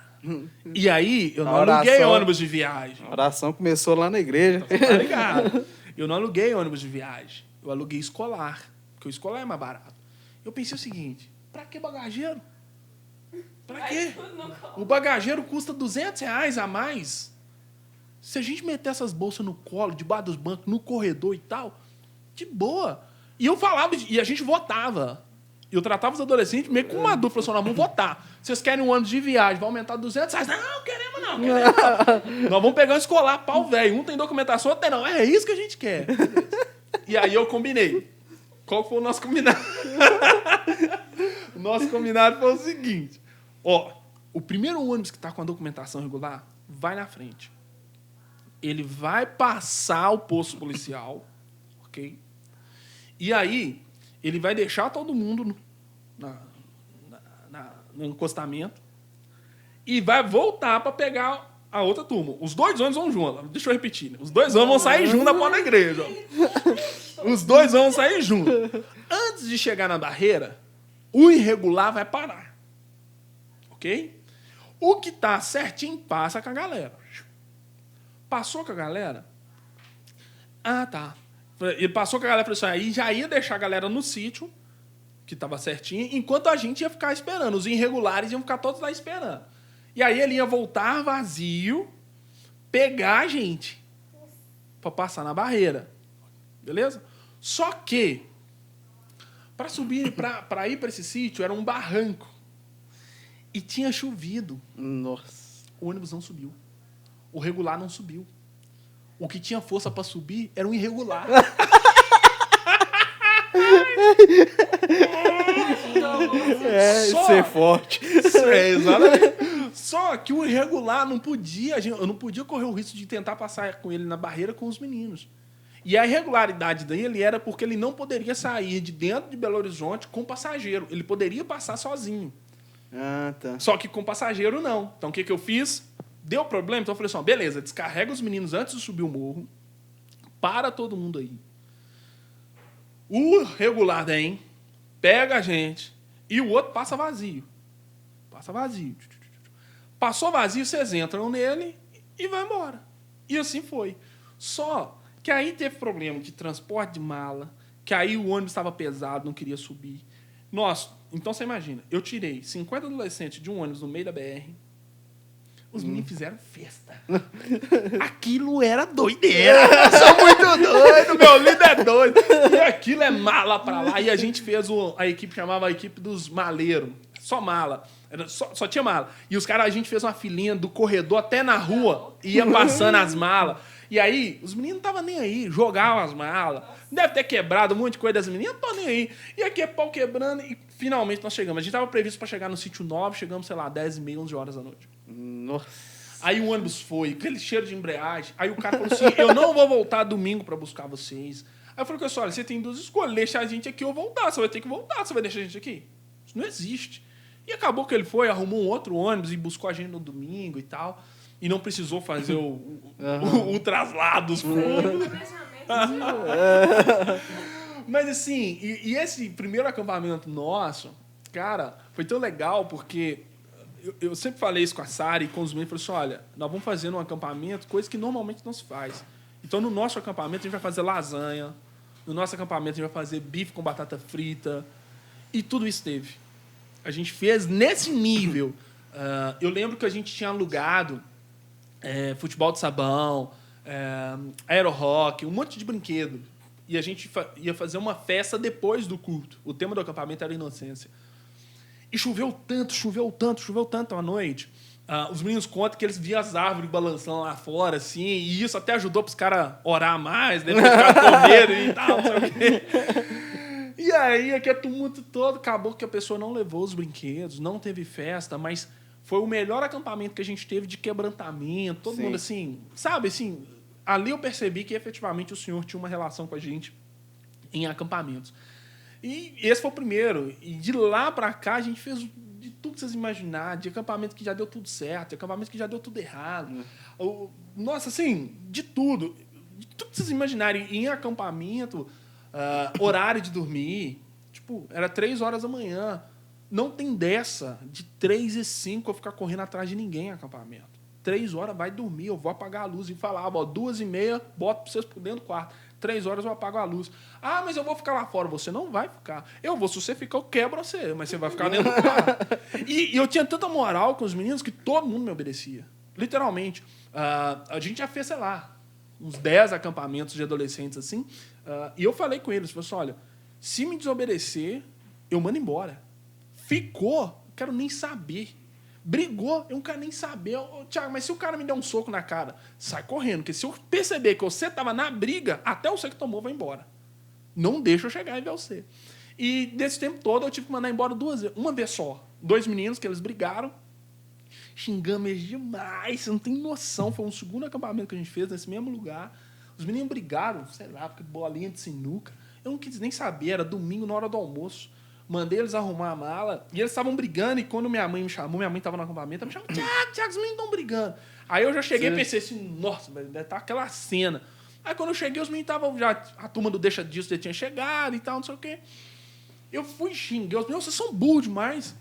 E aí, eu não aluguei ônibus de viagem. A oração começou lá na igreja. Tá ligado? Eu não aluguei ônibus de viagem. Eu aluguei escolar. Porque o escolar é mais barato. Eu pensei o seguinte, pra que bagageiro? Pra quê? O bagageiro custa R$200 a mais. Se a gente meter essas bolsas no colo, debaixo dos bancos, no corredor e tal, de boa. E eu falava, e a gente votava. Eu tratava os adolescentes meio com uma dupla só, nós vamos votar. Vocês querem um ônibus de viagem, vai aumentar R$200? Não, queremos não. Nós vamos pegar um escolar, pau velho. Um tem documentação, outro tem não. É isso que a gente quer. E aí eu combinei. Qual foi o nosso combinado? O nosso combinado foi o seguinte. Ó, o primeiro ônibus que está com a documentação regular vai na frente. Ele vai passar o posto policial, ok? E aí, ele vai deixar todo mundo no encostamento e vai voltar para pegar a outra turma. Os 2 ônibus vão juntos. Deixa eu repetir. Né? Os 2 ônibus vão sair juntos da porta da igreja. Ó. Os 2 vão sair juntos. Antes de chegar na barreira, o irregular vai parar. Ok? O que tá certinho passa com a galera. Passou com a galera? Ah, tá. Ele passou com a galera, falou assim, aí já ia deixar a galera no sítio, que estava certinho, enquanto a gente ia ficar esperando. Os irregulares iam ficar todos lá esperando. E aí ele ia voltar vazio, pegar a gente para passar na barreira. Beleza? Só que, para subir, para ir para esse sítio, era um barranco. E tinha chovido. Nossa. O ônibus não subiu. O regular não subiu. O que tinha força para subir era um irregular. Ser forte. Exatamente. Só que o irregular não podia, eu não podia correr o risco de tentar passar com ele na barreira com os meninos. E a irregularidade dele era porque ele não poderia sair de dentro de Belo Horizonte com passageiro. Ele poderia passar sozinho. Ah, tá. Só que com passageiro não. Então o que eu fiz? Deu problema? Então eu falei assim, ó, beleza, descarrega os meninos antes de subir o morro, para todo mundo aí. O regular vem, pega a gente, e o outro passa vazio. Passa vazio. Passou vazio, vocês entram nele e vai embora. E assim foi. Só que aí teve problema de transporte de mala, que aí o ônibus estava pesado, não queria subir. Nossa, então você imagina, eu tirei 50 adolescentes de um ônibus no meio da BR, os meninos fizeram festa. Aquilo era doideira. Eu sou muito doido, meu líder é doido. E aquilo é mala pra lá. E a gente fez a equipe, chamava a equipe dos maleiros. Só mala. Só tinha mala. E os caras, a gente fez uma filinha do corredor até na rua. Ia passando as malas. E aí, os meninos não estavam nem aí. Jogavam as malas. Deve ter quebrado um monte de coisa das meninas. Não tô nem aí. E aqui é pau quebrando. E finalmente nós chegamos. A gente tava previsto pra chegar no sítio 9. Chegamos, sei lá, 10h30, 11 horas da noite. Nossa. Aí o ônibus foi, aquele cheiro de embreagem. Aí o cara falou assim, eu não vou voltar domingo pra buscar vocês. Aí eu falei com ele, olha, você tem duas escolhas, deixar a gente aqui ou voltar. Você vai ter que voltar, você vai deixar a gente aqui? Isso não existe. E acabou que ele foi, arrumou um outro ônibus e buscou a gente no domingo e tal. E não precisou fazer o traslado dos fundos. Mas assim, e esse primeiro acampamento nosso, cara, foi tão legal porque... Eu sempre falei isso com a Sara e com os meninos. Falei assim, olha, nós vamos fazer num acampamento coisa que normalmente não se faz. Então, no nosso acampamento, a gente vai fazer lasanha. No nosso acampamento, a gente vai fazer bife com batata frita. E tudo isso teve. A gente fez nesse nível. Eu lembro que a gente tinha alugado futebol de sabão, aerorock, um monte de brinquedo. E a gente ia fazer uma festa depois do culto. O tema do acampamento era inocência. E choveu tanto à noite. Os meninos contam que eles viam as árvores balançando lá fora, assim, e isso até ajudou para os caras orar mais, né? Ficar com medo e tal, não sei o quê. E aí, aquele tumulto todo, acabou que a pessoa não levou os brinquedos, não teve festa, mas foi o melhor acampamento que a gente teve de quebrantamento, todo mundo assim, sabe, assim, ali eu percebi que efetivamente o Senhor tinha uma relação com a gente em acampamentos. E esse foi o primeiro. E de lá pra cá, a gente fez de tudo que vocês imaginarem. De acampamento que já deu tudo certo, de acampamento que já deu tudo errado. Nossa, assim, de tudo. De tudo que vocês imaginarem. Em acampamento, horário de dormir. Tipo, era 3 horas da manhã. Não tem dessa de 3h05 eu ficar correndo atrás de ninguém em acampamento. 3 horas, vai dormir. Eu vou apagar a luz. E falava, 2h30, boto pra vocês por dentro do quarto. 3 horas eu apago a luz. Ah, mas eu vou ficar lá fora. Você não vai ficar. Eu vou, se você ficar, eu quebro você. Mas você vai ficar dentro do quarto. E eu tinha tanta moral com os meninos que todo mundo me obedecia. Literalmente. A gente já fez, sei lá, uns 10 acampamentos de adolescentes assim. E eu falei com eles. Falei assim, olha, se me desobedecer, eu mando embora. Ficou, quero nem saber. Brigou, eu não quero nem saber. Thiago, mas se o cara me der um soco na cara, sai correndo. Porque se eu perceber que você estava na briga, até você que tomou vai embora. Não deixa eu chegar e ver você. E desse tempo todo eu tive que mandar embora 2 vezes. Uma vez só. 2 meninos que eles brigaram. Xingamos eles demais. Você não tem noção. Foi um segundo acampamento que a gente fez nesse mesmo lugar. Os meninos brigaram, sei lá, porque bolinha de sinuca. Eu não quis nem saber. Era domingo na hora do almoço. Mandei eles arrumar a mala. E eles estavam brigando. E quando minha mãe me chamou, minha mãe estava no acampamento, ela me chamou, Thiago, os meninos estão brigando. Aí eu já cheguei e pensei assim, nossa, deve estar aquela cena. Aí quando eu cheguei, os meninos estavam já... A turma do Deixa Disso já tinha chegado e tal, não sei o quê. Eu fui xingar. Os meninos, vocês são burros demais.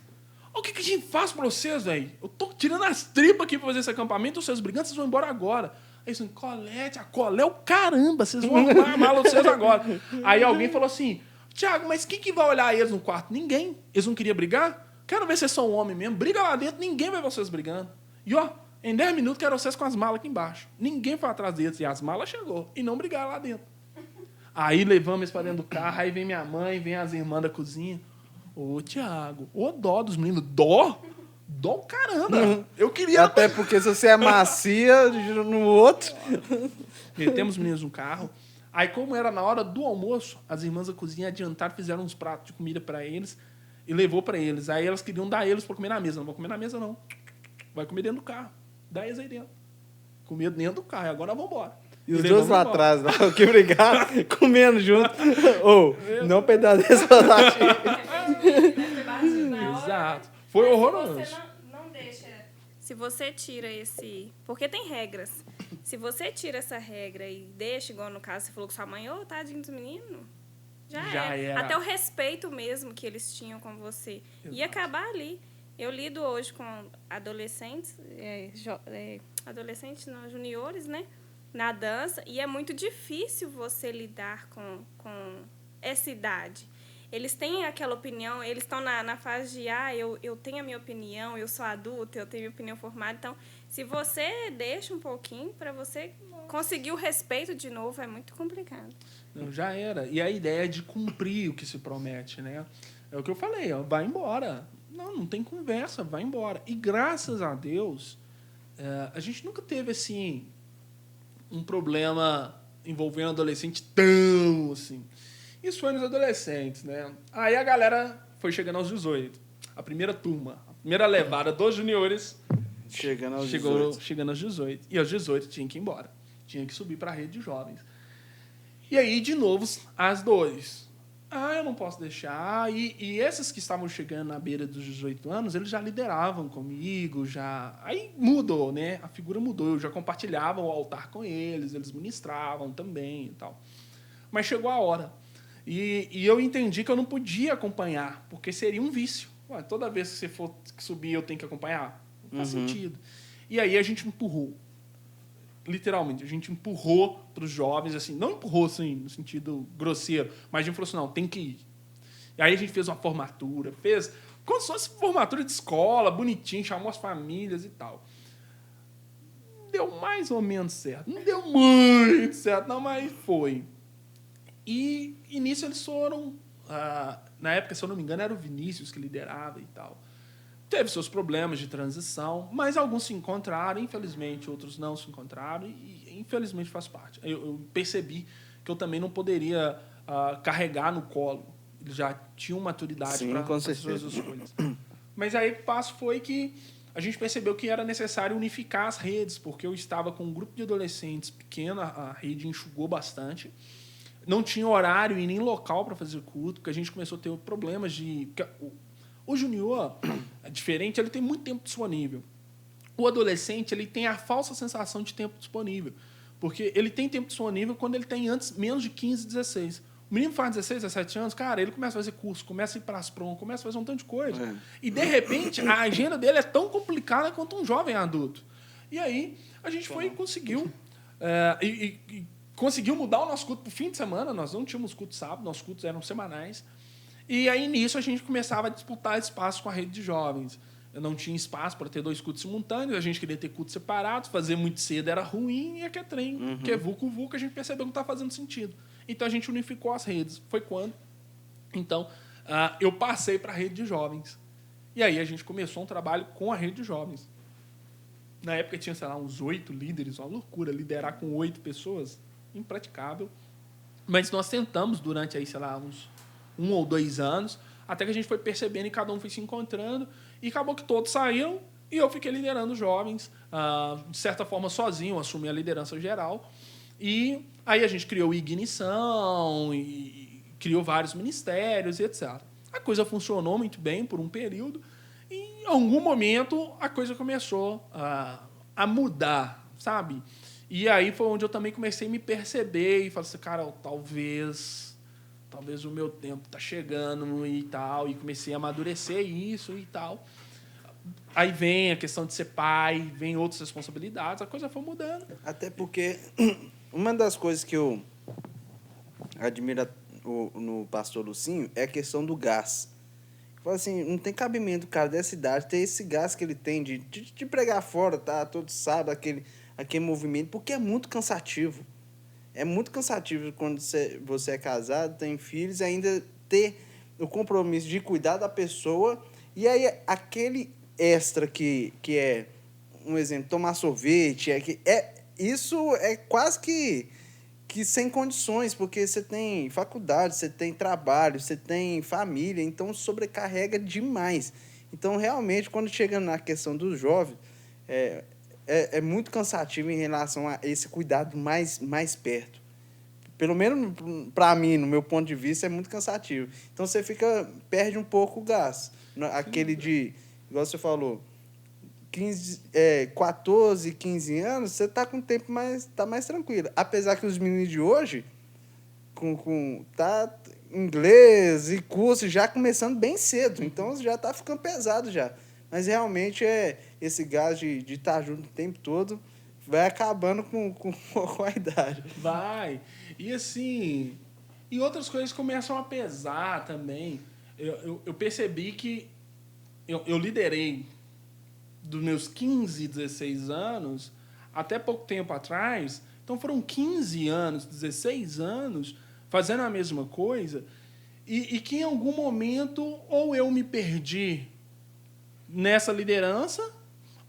O que a gente faz pra vocês, velho? Eu tô tirando as tripas aqui pra fazer esse acampamento, vocês brigando, vocês vão embora agora. Aí eles falaram, Colete, a colé o caramba, vocês vão arrumar a mala de vocês agora. Aí alguém falou assim, Thiago, mas quem que vai olhar eles no quarto? Ninguém. Eles não queriam brigar? Quero ver se vocês são homem mesmo. Briga lá dentro, ninguém vai ver vocês brigando. E ó, em 10 minutos quero vocês com as malas aqui embaixo. Ninguém foi atrás deles. E as malas chegou. E não brigaram lá dentro. Aí levamos eles pra dentro do carro, aí vem minha mãe, vem as irmãs da cozinha. Ô, Thiago, ô dó dos meninos. Dó? Dó caramba. Eu queria... Até porque se você é macia, no outro... Metemos os meninos no carro. Aí, como era na hora do almoço, as irmãs da cozinha adiantaram, fizeram uns pratos de comida para eles e levou para eles. Aí elas queriam dar eles para comer na mesa. Não vou comer na mesa, não. Vai comer dentro do carro. Dá eles aí dentro. Comer dentro do carro. E agora vamos embora. E os dois lá atrás, lá, que brigaram, comendo junto. Ou, não pedaço desse Deve ter batido na hora. Exato. Foi horroroso. Você não deixa Se você tira esse... Porque tem regras. Se você tira essa regra e deixa, igual no caso, você falou com sua mãe, ô, tadinho dos meninos, já era. Até o respeito mesmo que eles tinham com você. Exato. Ia acabar ali. Eu lido hoje com adolescentes, adolescentes não, juniores, né? Na dança, e é muito difícil você lidar com essa idade. Eles têm aquela opinião, eles estão na fase de, eu tenho a minha opinião, eu sou adulta, eu tenho a minha opinião formada. Então, se você deixa um pouquinho, para você conseguir o respeito de novo, é muito complicado. Não, já era. E a ideia é de cumprir o que se promete, né? É o que eu falei, ó, vai embora. Não tem conversa, vai embora. E graças a Deus, a gente nunca teve, assim, um problema envolvendo adolescente tão, assim. Isso foi nos adolescentes, né? Aí a galera foi chegando aos 18. A primeira turma, a primeira levada dos juniores Chegando aos chegando aos 18. E aos 18 tinha que ir embora. Tinha que subir para a rede de jovens. E aí, de novo, as dores. Eu não posso deixar. E esses que estavam chegando na beira dos 18 anos, eles já lideravam comigo, já... Aí mudou, né? A figura mudou. Eu já compartilhava o altar com eles, eles ministravam também e tal. Mas chegou a hora. E eu entendi que eu não podia acompanhar, porque seria um vício. Ué, toda vez que você for subir, eu tenho que acompanhar? Não faz sentido. E aí a gente empurrou. Literalmente, a gente empurrou para os jovens, assim, não empurrou assim, no sentido grosseiro, mas a gente falou assim, não, tem que ir. E aí a gente fez uma formatura, fez como se fosse formatura de escola, bonitinho, chamou as famílias e tal. Deu mais ou menos certo. Não deu muito certo, não, mas foi. E nisso eles foram... na época, se eu não me engano, era o Vinícius que liderava e tal. Teve seus problemas de transição, mas alguns se encontraram, infelizmente, outros não se encontraram, e infelizmente faz parte. Eu percebi que eu também não poderia carregar no colo. Eles já tinham maturidade para fazer suas escolhas. Mas aí o passo foi que a gente percebeu que era necessário unificar as redes, porque eu estava com um grupo de adolescentes pequeno, a rede enxugou bastante. Não tinha horário e nem local para fazer culto, porque a gente começou a ter problemas de... O junior, é diferente, ele tem muito tempo disponível. O adolescente, ele tem a falsa sensação de tempo disponível, porque ele tem tempo disponível quando ele tem menos de 15, 16. O menino faz 16, 17 anos, cara, ele começa a fazer curso, começa a ir para as prom, começa a fazer um tanto de coisa. E, de repente, a agenda dele é tão complicada quanto um jovem adulto. E aí, a gente foi e conseguiu... conseguiu mudar o nosso culto para o fim de semana. Nós não tínhamos culto sábado, nossos cultos eram semanais. E aí, nisso, a gente começava a disputar espaço com a rede de jovens. Eu não tinha espaço para ter 2 cultos simultâneos, a gente queria ter cultos separados, fazer muito cedo era ruim, e aqui é trem, que é vulco, a gente percebeu que não estava fazendo sentido. Então, a gente unificou as redes. Foi quando? Então, eu passei para a rede de jovens. E aí, a gente começou um trabalho com a rede de jovens. Na época, tinha, sei lá, uns 8 líderes, uma loucura, liderar com 8 pessoas, impraticável. Mas nós tentamos durante, aí, sei lá, uns 1 ou 2 anos, até que a gente foi percebendo e cada um foi se encontrando, e acabou que todos saíram, e eu fiquei liderando os jovens, de certa forma sozinho, assumi a liderança geral, e aí a gente criou Ignição, e criou vários ministérios, e etc. A coisa funcionou muito bem por um período, e em algum momento a coisa começou a mudar, sabe? E aí foi onde eu também comecei a me perceber, e falei assim, cara, talvez o meu tempo está chegando e tal, e comecei a amadurecer isso e tal. Aí vem a questão de ser pai, vem outras responsabilidades, a coisa foi mudando. Até porque uma das coisas que eu admiro no pastor Lucinho é a questão do gás. Fala assim, não tem cabimento, cara, dessa idade, ter esse gás que ele tem de pregar fora, tá? Todo sábado, aquele movimento, porque é muito cansativo. É muito cansativo quando você é casado, tem filhos, e ainda ter o compromisso de cuidar da pessoa. E aí, aquele extra que é, um exemplo, tomar sorvete, isso é quase que sem condições, porque você tem faculdade, você tem trabalho, você tem família, então sobrecarrega demais. Então, realmente, quando chega na questão dos jovens, é muito cansativo em relação a esse cuidado mais perto. Pelo menos para mim, no meu ponto de vista, é muito cansativo. Então você perde um pouco o gás. Aquele igual você falou, 14, 15 anos, você tá com o tempo tá mais tranquilo. Apesar que os meninos de hoje, tá inglês e curso já começando bem cedo, então já tá ficando pesado já. Mas realmente esse gás de estar junto o tempo todo vai acabando com a idade. Vai. E assim, e outras coisas começam a pesar também. Eu percebi que eu liderei dos meus 15, 16 anos até pouco tempo atrás. Então foram 15 anos, 16 anos fazendo a mesma coisa e que em algum momento ou eu me perdi nessa liderança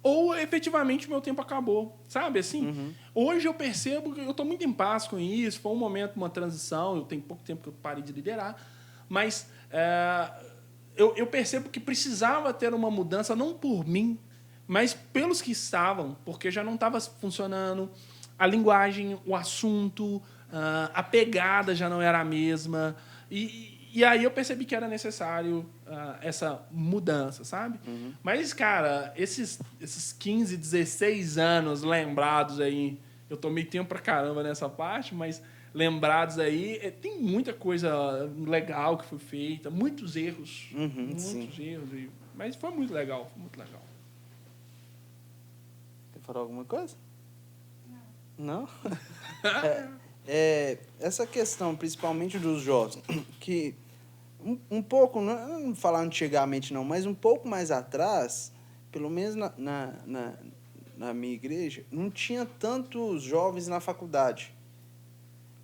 ou efetivamente meu tempo acabou, sabe assim? Hoje eu percebo que eu estou muito em paz com isso, foi um momento, uma transição, eu tenho pouco tempo que eu parei de liderar, mas eu percebo que precisava ter uma mudança, não por mim, mas pelos que estavam, porque já não estava funcionando a linguagem, o assunto, a pegada já não era a mesma. E aí eu percebi que era necessário essa mudança, sabe? Mas, cara, esses 15, 16 anos lembrados aí, eu tomei tempo pra caramba nessa parte, mas lembrados aí, tem muita coisa legal que foi feita, muitos erros. Muitos erros. Mas foi muito legal, foi muito legal. Quer falar alguma coisa? Não? Essa questão, principalmente dos jovens, que um pouco, não falar antigamente não, mas um pouco mais atrás, pelo menos na minha igreja, não tinha tantos jovens na faculdade.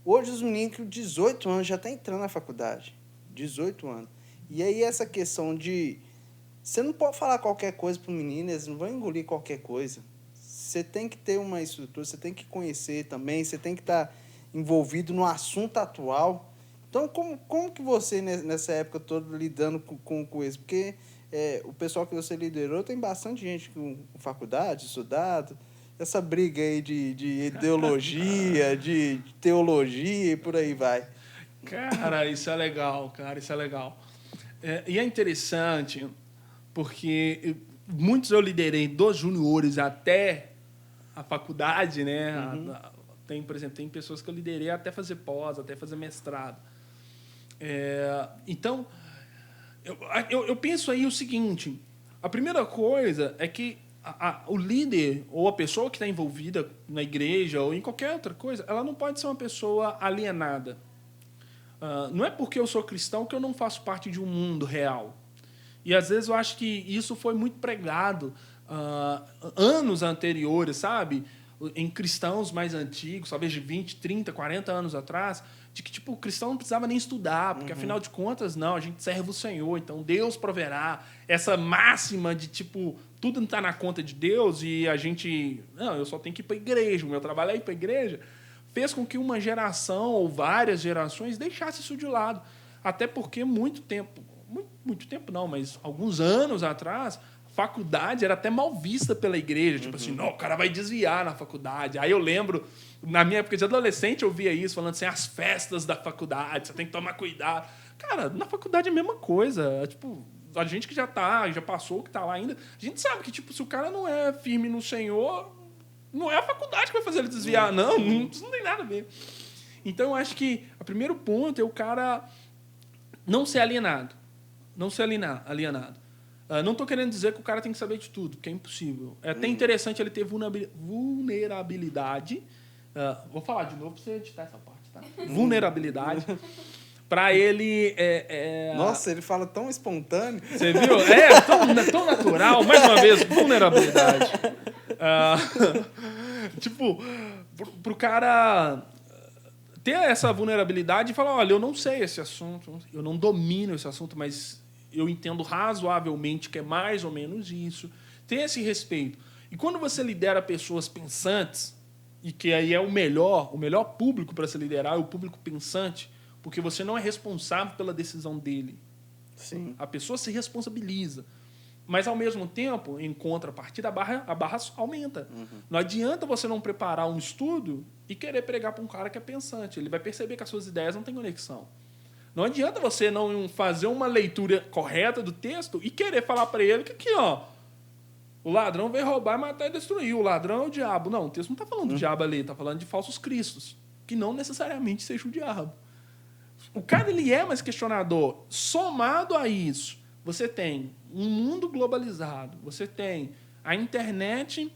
Hoje os meninos com 18 anos já estão entrando na faculdade. 18 anos. E aí essa questão de... Você não pode falar qualquer coisa para o menino, eles não vão engolir qualquer coisa. Você tem que ter uma estrutura, você tem que conhecer também, você tem que estar envolvido no assunto atual. Então, como que você, nessa época toda, lidando com isso? Porque o pessoal que você liderou tem bastante gente com faculdade, estudado, essa briga aí de ideologia, de teologia e por aí vai. Cara, isso é legal, cara, isso é legal. E é interessante, porque muitos eu liderei dos juniores até a faculdade, né? Por exemplo, tem pessoas que eu liderei até fazer pós, até fazer mestrado. Então, eu penso aí o seguinte, a primeira coisa é que o líder ou a pessoa que está envolvida na igreja ou em qualquer outra coisa, ela não pode ser uma pessoa alienada. Não é porque eu sou cristão que eu não faço parte de um mundo real. E, às vezes, eu acho que isso foi muito pregado anos anteriores, sabe? Em cristãos mais antigos, talvez de 20, 30, 40 anos atrás, de que tipo, o cristão não precisava nem estudar, porque, afinal de contas, não, a gente serve o Senhor, então Deus proverá. Essa máxima de, tipo, tudo não está na conta de Deus e a gente... Não, eu só tenho que ir para a igreja, o meu trabalho é ir para a igreja. Fez com que uma geração ou várias gerações deixassem isso de lado. Até porque muito tempo não, mas alguns anos atrás, faculdade era até mal vista pela igreja. Tipo assim, não, o cara vai desviar na faculdade. Aí eu lembro, na minha época de adolescente, eu via isso, falando assim, as festas da faculdade, você tem que tomar cuidado. Cara, na faculdade é a mesma coisa. Tipo, a gente que já passou, que tá lá ainda, a gente sabe que, tipo, se o cara não é firme no Senhor, não é a faculdade que vai fazer ele desviar, não. Isso não tem nada a ver. Então, eu acho que o primeiro ponto é o cara não ser alienado. Não ser alienado. Não estou querendo dizer que o cara tem que saber de tudo, porque é impossível. É até interessante ele ter vulnerabilidade. Vou falar de novo para você editar essa parte, tá? Vulnerabilidade. Para ele... Nossa, ele fala tão espontâneo. Você viu? Tão natural. Mais uma vez, vulnerabilidade. Tipo, pro cara ter essa vulnerabilidade e falar, olha, eu não sei esse assunto, eu não domino esse assunto, mas eu entendo razoavelmente que é mais ou menos isso. Ter esse respeito. E quando você lidera pessoas pensantes, e que aí é o melhor público para se liderar é o público pensante, porque você não é responsável pela decisão dele. Sim. A pessoa se responsabiliza. Mas, ao mesmo tempo, em contrapartida, a barra aumenta. Não adianta você não preparar um estudo e querer pregar para um cara que é pensante. Ele vai perceber que as suas ideias não têm conexão. Não adianta você não fazer uma leitura correta do texto e querer falar para ele que aqui, ó, O ladrão veio roubar, matar e destruir. O ladrão é o diabo. Não, o texto não está falando do diabo ali, está falando de falsos cristos, que não necessariamente seja o diabo. O cara, ele é mais questionador. Somado a isso, você tem um mundo globalizado, você tem a internet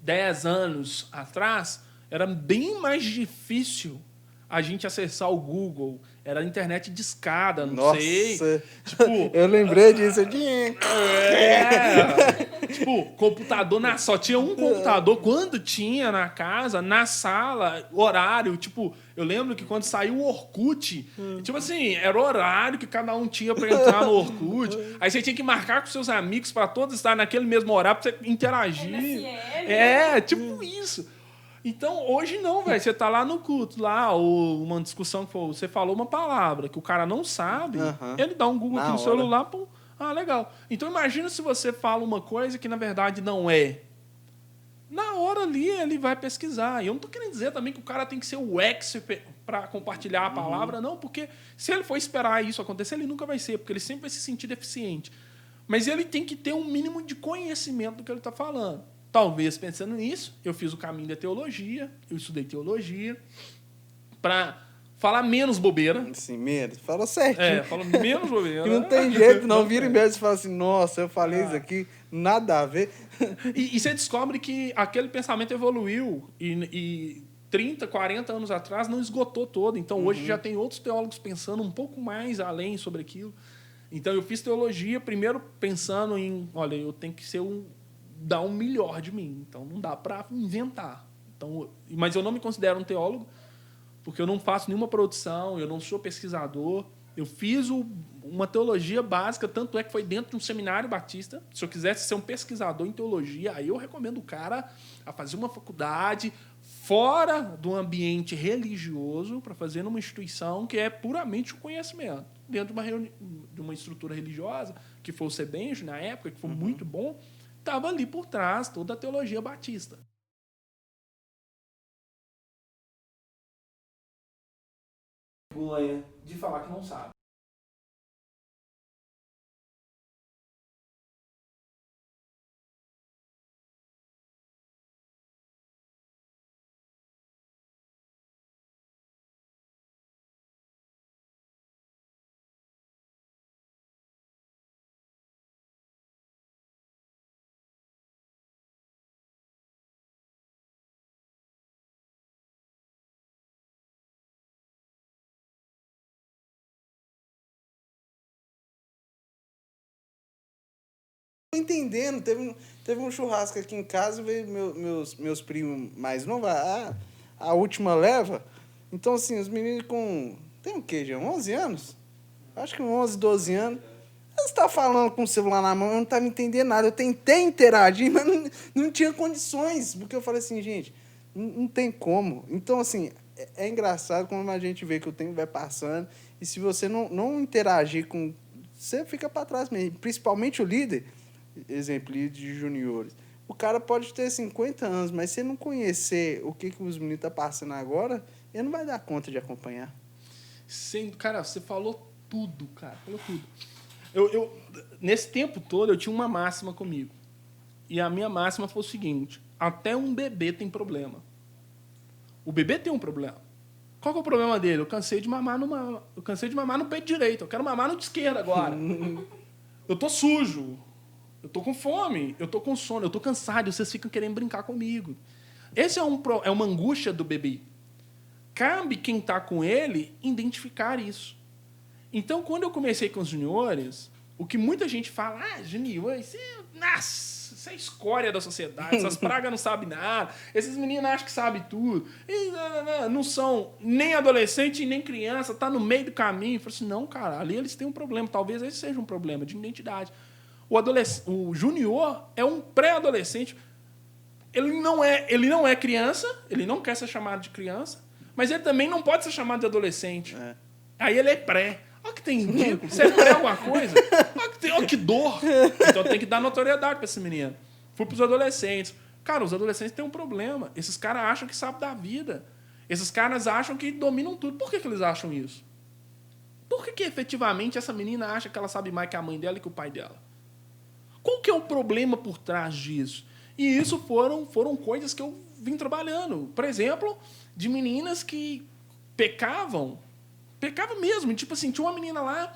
10 anos atrás, era bem mais difícil a gente acessar o Google. Era a internet de escada, não Nossa, sei. Tipo, eu lembrei disso. Tipo, computador, só tinha um computador quando tinha na casa, na sala, horário. Tipo, eu lembro que quando saiu o Orkut, tipo assim, era o horário que cada um tinha pra entrar no Orkut. Aí você tinha que marcar com seus amigos pra todos estarem naquele mesmo horário pra você interagir. MSN. Tipo isso. Então, hoje não, velho. Você tá lá no culto, lá, ou uma discussão que você falou uma palavra que o cara não sabe, ele dá um Google aqui no celular, pô, legal. Então, imagina se você fala uma coisa que, na verdade, não é. Na hora ali, ele vai pesquisar. E eu não tô querendo dizer também que o cara tem que ser o expert para compartilhar a palavra, não, porque se ele for esperar isso acontecer, ele nunca vai ser, porque ele sempre vai se sentir deficiente. Mas ele tem que ter um mínimo de conhecimento do que ele está falando. Talvez, pensando nisso, eu fiz o caminho da teologia, eu estudei teologia, para falar menos bobeira. Sim, menos. Fala certinho. Fala menos bobeira. E não tem jeito, não. Vira em vez e fala assim, nossa, eu falei isso aqui, nada a ver. E você descobre que aquele pensamento evoluiu e 30, 40 anos atrás não esgotou todo. Então, hoje já tem outros teólogos pensando um pouco mais além sobre aquilo. Então, eu fiz teologia primeiro pensando em, olha, eu tenho que dar um melhor de mim. Então, não dá para inventar. Então, mas eu não me considero um teólogo, porque eu não faço nenhuma produção, eu não sou pesquisador. Eu fiz uma teologia básica, tanto é que foi dentro de um seminário batista. Se eu quisesse ser um pesquisador em teologia, aí eu recomendo o cara a fazer uma faculdade fora do ambiente religioso para fazer numa instituição que é puramente o conhecimento. Dentro de uma estrutura religiosa, que foi o CEBENJ na época, que foi muito bom, estava ali por trás toda a teologia batista. Vergonha de falar que não sabe. Entendendo, teve um churrasco aqui em casa, veio meus primos mais novos, a última leva. Então, assim, os meninos tem o quê, já? 11 anos? Acho que 11, 12 anos. Eles estavam falando com o celular na mão, eu não estava entendendo nada. Eu tentei interagir, mas não tinha condições. Porque eu falei assim, gente, não tem como. Então, assim, é engraçado quando a gente vê que o tempo vai passando. E se você não interagir com... Você fica para trás mesmo. Principalmente o líder. Exemplo, líder de juniores. O cara pode ter 50 anos, mas se ele não conhecer o que os meninos estão passando agora, ele não vai dar conta de acompanhar. Cara, você falou tudo, cara. Falou tudo. Nesse tempo todo, eu tinha uma máxima comigo. E a minha máxima foi o seguinte: até um bebê tem problema. O bebê tem um problema. Qual que é o problema dele? Eu cansei de mamar no peito direito. Eu quero mamar no de esquerda agora. Eu tô sujo. Eu tô com fome. Eu tô com sono. Eu tô cansado. E vocês ficam querendo brincar comigo. Esse é uma angústia do bebê. Cabe quem está com ele identificar isso. Então, quando eu comecei com os juniores, o que muita gente fala, junior, isso é escória da sociedade, essas pragas não sabem nada, esses meninos acham que sabem tudo, e não são nem adolescente nem criança, tá no meio do caminho. Eu falei assim, não, cara, ali eles têm um problema, talvez esse seja um problema de identidade. O junior é um pré-adolescente, ele não é criança, ele não quer ser chamado de criança, mas ele também não pode ser chamado de adolescente. Aí ele é pré. Olha que tem ridículo. Você não é alguma coisa? Olha que dor. Então tem que dar notoriedade para esse menino. Fui para os adolescentes. Cara, os adolescentes têm um problema. Esses caras acham que sabem da vida. Esses caras acham que dominam tudo. Por que eles acham isso? Por que efetivamente essa menina acha que ela sabe mais que a mãe dela e que o pai dela? Qual que é o problema por trás disso? E isso foram coisas que eu vim trabalhando. Por exemplo, de meninas que pecavam mesmo. Tipo assim, tinha uma menina lá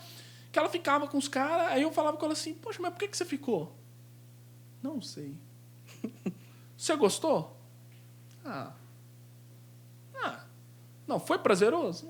que ela ficava com os caras, aí eu falava com ela assim, poxa, mas por que você ficou? Não sei. Você gostou? Não, foi prazeroso?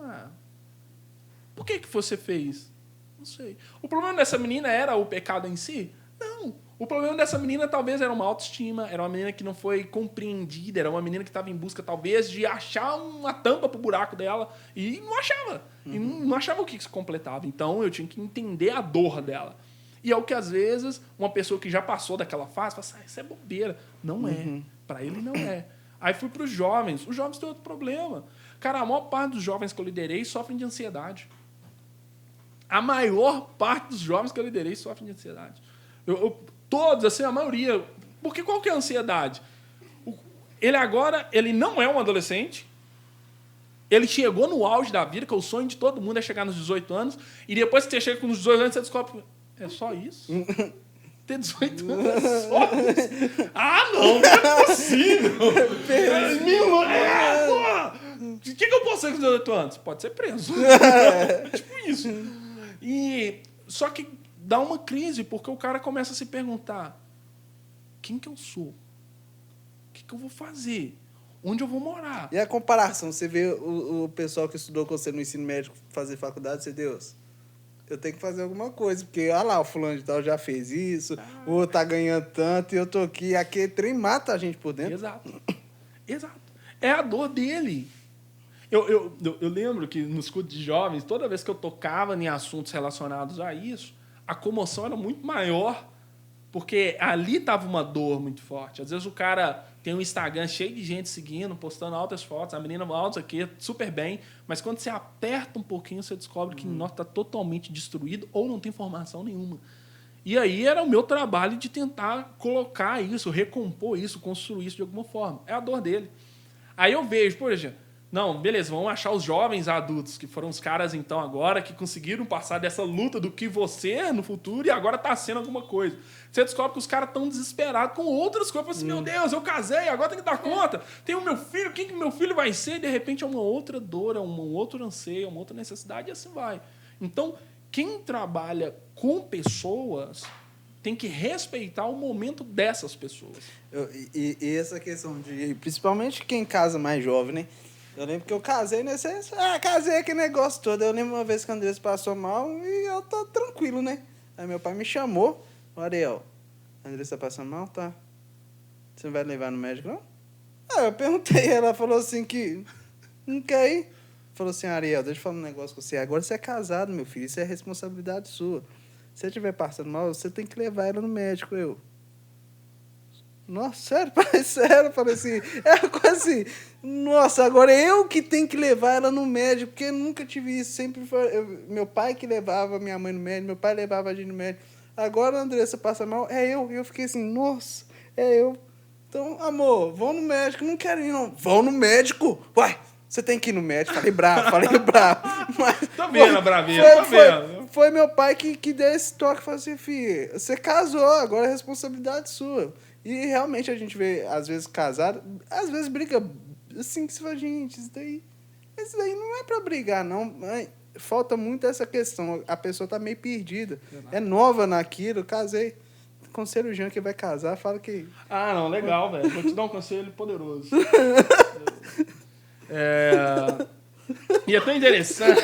Por que você fez? Não sei. O problema dessa menina era o pecado em si? Não. O problema dessa menina talvez era uma autoestima, era uma menina que não foi compreendida, era uma menina que estava em busca talvez de achar uma tampa pro buraco dela e não achava. E não achava o que se completava. Então eu tinha que entender a dor dela. E é o que às vezes uma pessoa que já passou daquela fase fala assim, isso é bobeira. Não é. Para ele não é. Aí fui para os jovens. Os jovens têm outro problema. Cara, a maior parte dos jovens que eu liderei sofrem de ansiedade. A maior parte dos jovens que eu liderei sofrem de ansiedade. Todos, assim, a maioria. Porque qual que é a ansiedade? Ele não é um adolescente. Ele chegou no auge da vida, que é o sonho de todo mundo é chegar nos 18 anos. E depois que você chega com os 18 anos, você descobre... É só isso? Ter 18 anos é só isso? Não é possível. O que eu posso ser com 18 anos? Pode ser preso. Tipo isso. Só que dá uma crise, porque o cara começa a se perguntar, quem que eu sou? O que eu vou fazer? Onde eu vou morar? E a comparação? Você vê o pessoal que estudou com você no ensino médio fazer faculdade, você, Deus, eu tenho que fazer alguma coisa, porque, olha lá, o fulano de tal já fez isso, o outro tá ganhando tanto, e eu tô aqui, aquele trem mata a gente por dentro. Exato. É a dor dele. Eu lembro que nos cultos de jovens, toda vez que eu tocava em assuntos relacionados a isso, a comoção era muito maior, porque ali estava uma dor muito forte. Às vezes o cara tem um Instagram cheio de gente seguindo, postando altas fotos, a menina altas aqui, super bem, mas quando você aperta um pouquinho, você descobre que o está totalmente destruído ou não tem formação nenhuma. E aí era o meu trabalho de tentar colocar isso, recompor isso, construir isso de alguma forma. É a dor dele. Aí eu vejo, por exemplo, não, beleza, vamos achar os jovens adultos, que foram os caras, então, agora, que conseguiram passar dessa luta do que você é no futuro e agora está sendo alguma coisa. Você descobre que os caras estão desesperados com outras coisas. Assim, meu Deus, eu casei, agora tem que dar conta. Tem o meu filho, quem que meu filho vai ser? E, de repente, é uma outra dor, é um outro anseio, é uma outra necessidade, e assim vai. Então, quem trabalha com pessoas tem que respeitar o momento dessas pessoas. E essa questão de... Principalmente quem casa mais jovem, né? Eu lembro que eu casei nesse... casei aquele negócio todo. Eu lembro uma vez que a Andressa passou mal e eu tô tranquilo, né? Aí meu pai me chamou. Ariel, a Andressa tá passando mal? Tá. Você não vai levar no médico, não? Eu perguntei. Ela falou assim que... Não quer ir. Falou assim, Ariel, deixa eu falar um negócio com você. Agora você é casado, meu filho. Isso é responsabilidade sua. Se você estiver passando mal, você tem que levar ela no médico. Nossa, sério, pai, sério, falei assim, quase, nossa, agora eu que tenho que levar ela no médico, porque eu nunca tive isso, sempre foi meu pai que levava minha mãe no médico, meu pai levava a gente no médico, agora a Andressa passa mal, eu fiquei assim, nossa, eu, então, amor, vão no médico, não quero ir não, vão no médico, uai, você tem que ir no médico, falei bravo, mas... Tô vendo a bravinha, tô vendo. Foi meu pai que deu esse toque, falou assim, filho, você casou, agora é responsabilidade sua. E realmente a gente vê, às vezes, casado, às vezes briga assim, que você fala, gente, isso daí não é pra brigar, não. Falta muito essa questão. A pessoa tá meio perdida. É nova naquilo, casei. Conselho Jean que vai casar, fala que... Não, legal, velho. Vou te dar um conselho poderoso. E é tão interessante.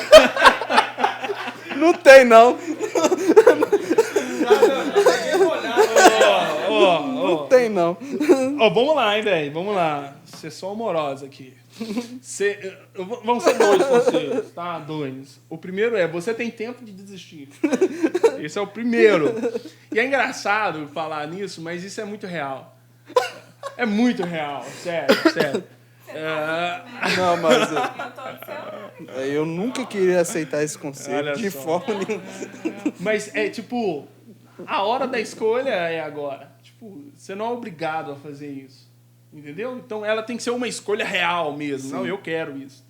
Não tem, não. Não tem, não. Vamos lá, hein, velho. Vamos lá. Você é só humorosa aqui. Vamos ser dois conselhos, tá? 2. O primeiro é, você tem tempo de desistir. Esse é o primeiro. E é engraçado falar nisso, mas isso é muito real. É muito real, sério. Não, mas eu nunca queria aceitar esse conselho. Olha de só. forma nenhuma. Mas é tipo, a hora da escolha é agora. Tipo, você não é obrigado a fazer isso. Entendeu? Então ela tem que ser uma escolha real mesmo. Sim. Não, eu quero isso.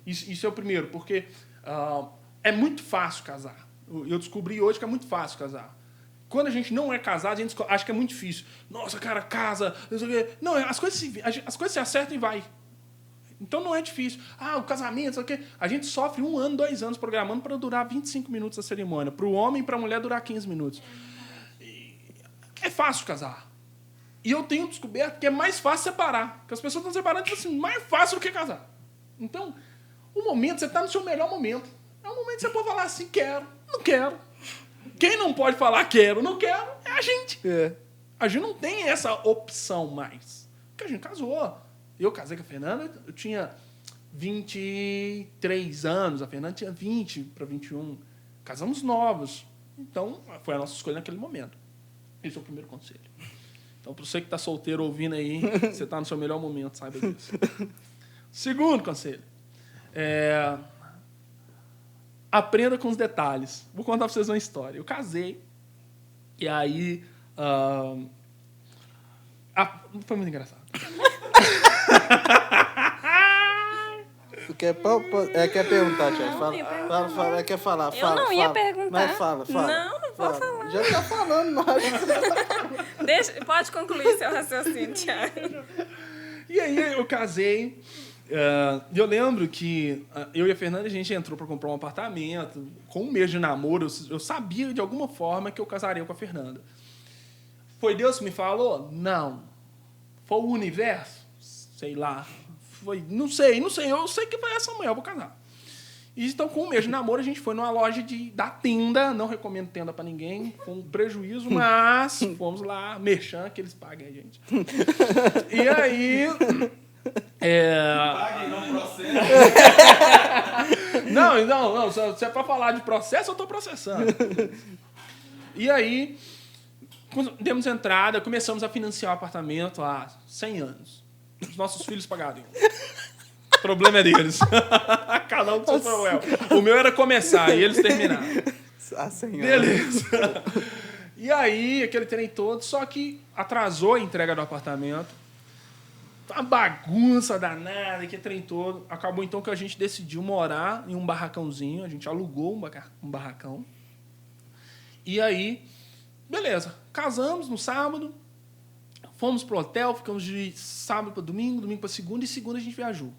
Isso é o primeiro, porque é muito fácil casar. Eu descobri hoje que é muito fácil casar. quando a gente não é casado, a gente acha que é muito difícil. Nossa, cara, casa, não sei o quê. Não, as coisas se acertam e vai. Então não é difícil. O casamento, não sei o quê. A gente sofre 1 ano, 2 anos programando para durar 25 minutos a cerimônia. Para o homem e para a mulher durar 15 minutos. É fácil casar. E eu tenho descoberto que é mais fácil separar. Que as pessoas estão separando, tipo assim, mais fácil do que casar. Então, o momento, você está no seu melhor momento. É um momento que você pode falar assim, quero, não quero. Quem não pode falar quero, não quero, é a gente. A gente não tem essa opção mais. Porque a gente casou. Eu casei com a Fernanda, eu tinha 23 anos, a Fernanda tinha 20 para 21. Casamos novos. Então, foi a nossa escolha naquele momento. Esse é o primeiro conselho. Então, para você que está solteiro ouvindo aí, você está no seu melhor momento, saiba disso. Segundo conselho. Aprenda com os detalhes. Vou contar para vocês uma história. Eu casei, e aí... foi muito engraçado. Quer perguntar, Tiago? Fala, quer falar. Eu não ia perguntar. Mas fala. Não vou falar. Já tá falando, mas... Pode concluir seu raciocínio, Thiago. E aí eu casei. Eu lembro que eu e a Fernanda, a gente entrou para comprar um apartamento. Com 1 mês de namoro, eu sabia de alguma forma que eu casaria com a Fernanda. Foi Deus que me falou? Não. Foi o universo? Sei lá. Não sei. Eu sei que vai essa manhã eu vou casar. E então, com 1 mês de namoro, a gente foi numa loja da tenda. Não recomendo tenda pra ninguém. Foi um prejuízo, mas fomos lá, merchan, que eles paguem a gente. E aí... Paguem, não processo. Não. Se é pra falar de processo, eu tô processando. E aí, demos entrada, começamos a financiar o apartamento há 100 anos. Os nossos filhos pagariam. O problema é deles. Cada um com seu problema. O meu era começar e eles terminaram. Beleza. E aí, aquele trem todo, só que atrasou a entrega do apartamento. Uma bagunça danada, que trem todo. Acabou então que a gente decidiu morar em um barracãozinho. A gente alugou um barracão. E aí, beleza. Casamos no sábado. Fomos pro hotel, ficamos de sábado para domingo para segunda, e segunda a gente viajou.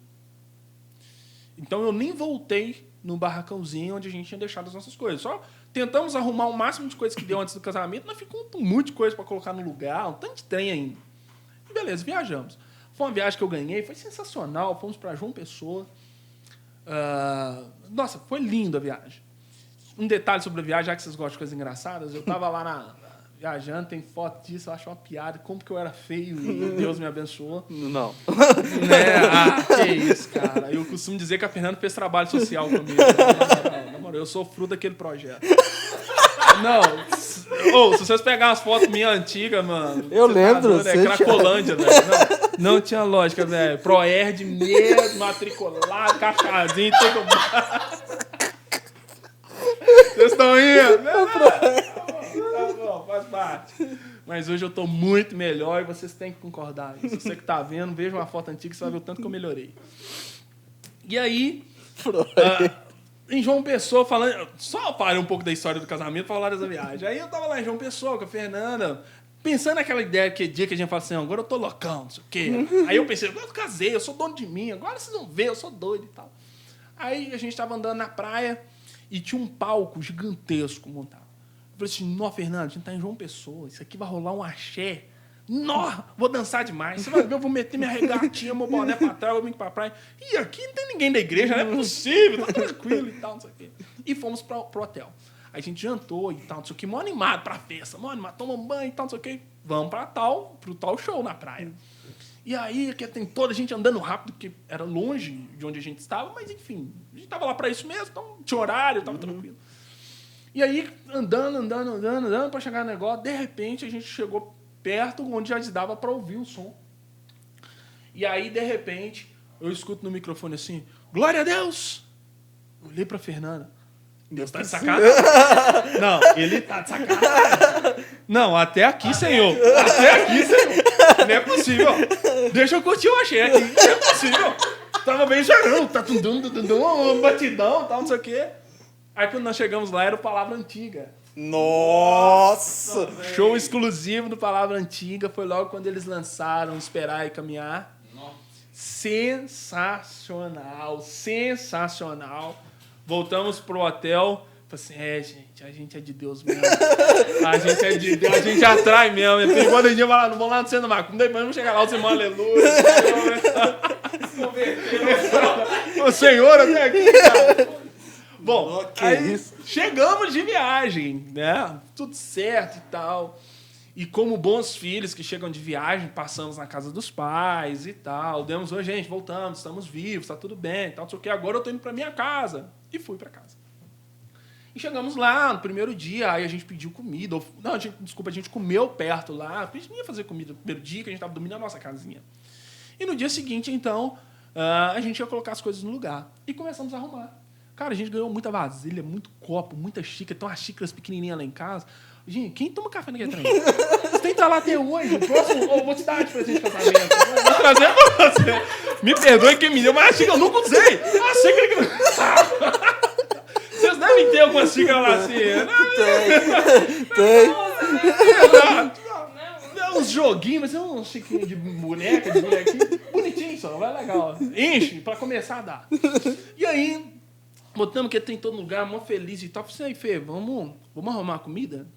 Então eu nem voltei no barracãozinho onde a gente tinha deixado as nossas coisas. Só tentamos arrumar o máximo de coisas que deu antes do casamento, mas ficou um monte de coisa para colocar no lugar, um tanto de trem ainda. E beleza, viajamos. Foi uma viagem que eu ganhei, foi sensacional. Fomos para João Pessoa. Nossa, foi linda a viagem. Um detalhe sobre a viagem, já que vocês gostam de coisas engraçadas, eu estava lá viajando, tem foto disso, eu acho uma piada, como que eu era feio e Deus me abençoou. Não. Que isso, cara. Eu costumo dizer que a Fernanda fez trabalho social comigo. Não, eu sou fruto daquele projeto. Não, se vocês pegarem as fotos minhas antigas, mano... Eu lembro. Tá doido, Cracolândia, velho. Não tinha lógica, velho. Proerd mesmo, matriculado, cachazinho, tudo mais. Vocês estão indo? Tá bom, faz parte. Mas hoje eu tô muito melhor e vocês têm que concordar. Se você que tá vendo, veja uma foto antiga, você vai ver o tanto que eu melhorei. E aí, em João Pessoa, falando... Só parei um pouco da história do casamento pra falar dessa viagem. Aí eu tava lá em João Pessoa com a Fernanda, pensando naquela ideia, que dia que a gente fala assim, agora eu tô loucão, não sei o quê. Aí eu pensei, agora eu casei, eu sou dono de mim, agora vocês vão ver, eu sou doido e tal. Aí a gente tava andando na praia e tinha um palco gigantesco montado. Eu falei assim, nó, Fernando, a gente tá em João Pessoa, isso aqui vai rolar um axé. Nó, vou dançar demais. Você vai ver, eu vou meter minha regatinha, meu boné pra trás, vou vir pra praia. E aqui não tem ninguém da igreja, não é possível, tá tranquilo e tal, não sei o quê. E fomos pro hotel. Aí a gente jantou e tal, não sei o quê, mó animado pra festa, mó animado, tomamos banho e tal, não sei o quê. Vamos pro tal show na praia. E aí, que tem toda a gente andando rápido, porque era longe de onde a gente estava, mas enfim, a gente tava lá pra isso mesmo, então tinha horário, tava tranquilo. E aí, andando, pra chegar no negócio, de repente a gente chegou perto onde já dava pra ouvir o som. E aí, de repente, eu escuto no microfone assim, glória a Deus! Eu olhei pra Fernanda. Deus tá de sacanagem. Não, ele tá de sacanagem. Não, até aqui, Senhor. Até aqui, Senhor. Não é possível. Deixa eu curtir o axé aqui. Não é possível. Tava bem jarão, tá batidão, tal, não sei o quê. Aí quando nós chegamos lá, era o Palavra Antiga. Nossa! Show exclusivo do Palavra Antiga. Foi logo quando eles lançaram Esperar e Caminhar. Sensacional, sensacional. Voltamos pro hotel. Falei assim, gente, a gente é de Deus mesmo. A gente é de Deus, a gente atrai mesmo. Tem quando a gente vai lá, não vamos lá no centro do Macumba, depois vamos chegar lá, os irmãos, aleluia. O Senhor até aqui, cara. Bom, aí chegamos de viagem, né? Tudo certo e tal. E como bons filhos que chegam de viagem, passamos na casa dos pais e tal. Demos, oi, gente, voltamos, estamos vivos, tá tudo bem e tal, não sei o que. Agora eu tô indo pra minha casa. E fui pra casa. E chegamos lá no primeiro dia, aí a gente pediu comida. Não, a gente comeu perto lá. A gente não ia fazer comida no primeiro dia, que a gente tava dormindo na nossa casinha. E no dia seguinte, então, a gente ia colocar as coisas no lugar. E começamos a arrumar. Cara, a gente ganhou muita vasilha, muito copo, muita xícara. Tem umas xícaras pequenininhas lá em casa. Gente, quem toma café naquele trem? Você tem que estar lá até hoje. Próximo, vou te dar de presente de casamento. Vou trazer pra você. Me perdoe quem me deu, mas a xícara eu nunca usei. A xícara que... Vocês devem ter alguma xícara lá assim. Tem. Não, uns joguinhos, mas é um xícara de boneca, de bonequinho. Bonitinho só, vai legal. Enche pra começar a dar. E aí, botamos que tem todo lugar, mó feliz e tal. Falei assim, aí, Fê, vamos arrumar comida?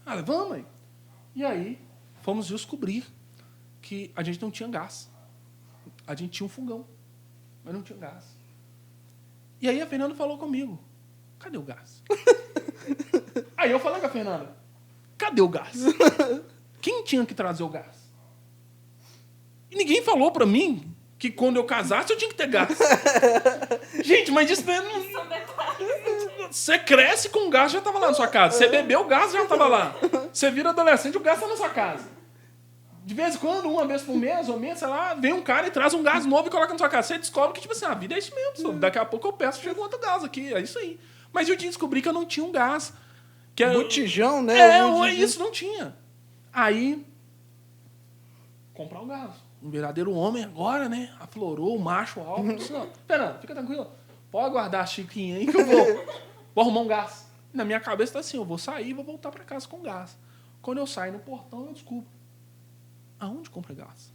Ah, vamos, aí. E aí, fomos descobrir que a gente não tinha gás. A gente tinha um fogão, mas não tinha gás. E aí a Fernanda falou comigo, cadê o gás? Aí eu falei com a Fernanda, cadê o gás? Quem tinha que trazer o gás? E ninguém falou pra mim que quando eu casasse eu tinha que ter gás. Gente, mas isso não... Você cresce com o gás, já estava lá na sua casa. Você bebeu, o gás já estava lá. Você vira adolescente, o gás está na sua casa. De vez em quando, uma vez por mês, ou menos, sei lá, vem um cara e traz um gás novo e coloca na sua casa. Você descobre que, tipo assim, a vida é isso mesmo. Daqui a pouco eu peço, chega outro gás aqui. É isso aí. Mas eu descobri que eu não tinha um gás. Que era... Botijão, né? Isso não tinha. Aí, comprar o gás. Um verdadeiro homem agora, né? Aflorou o macho alto. Disse, não, Fernando, fica tranquilo. Pode guardar a xicrinha aí que eu vou arrumar um gás. Na minha cabeça tá assim, eu vou sair e vou voltar para casa com gás. Quando eu saio no portão, eu descubro. Aonde compra gás?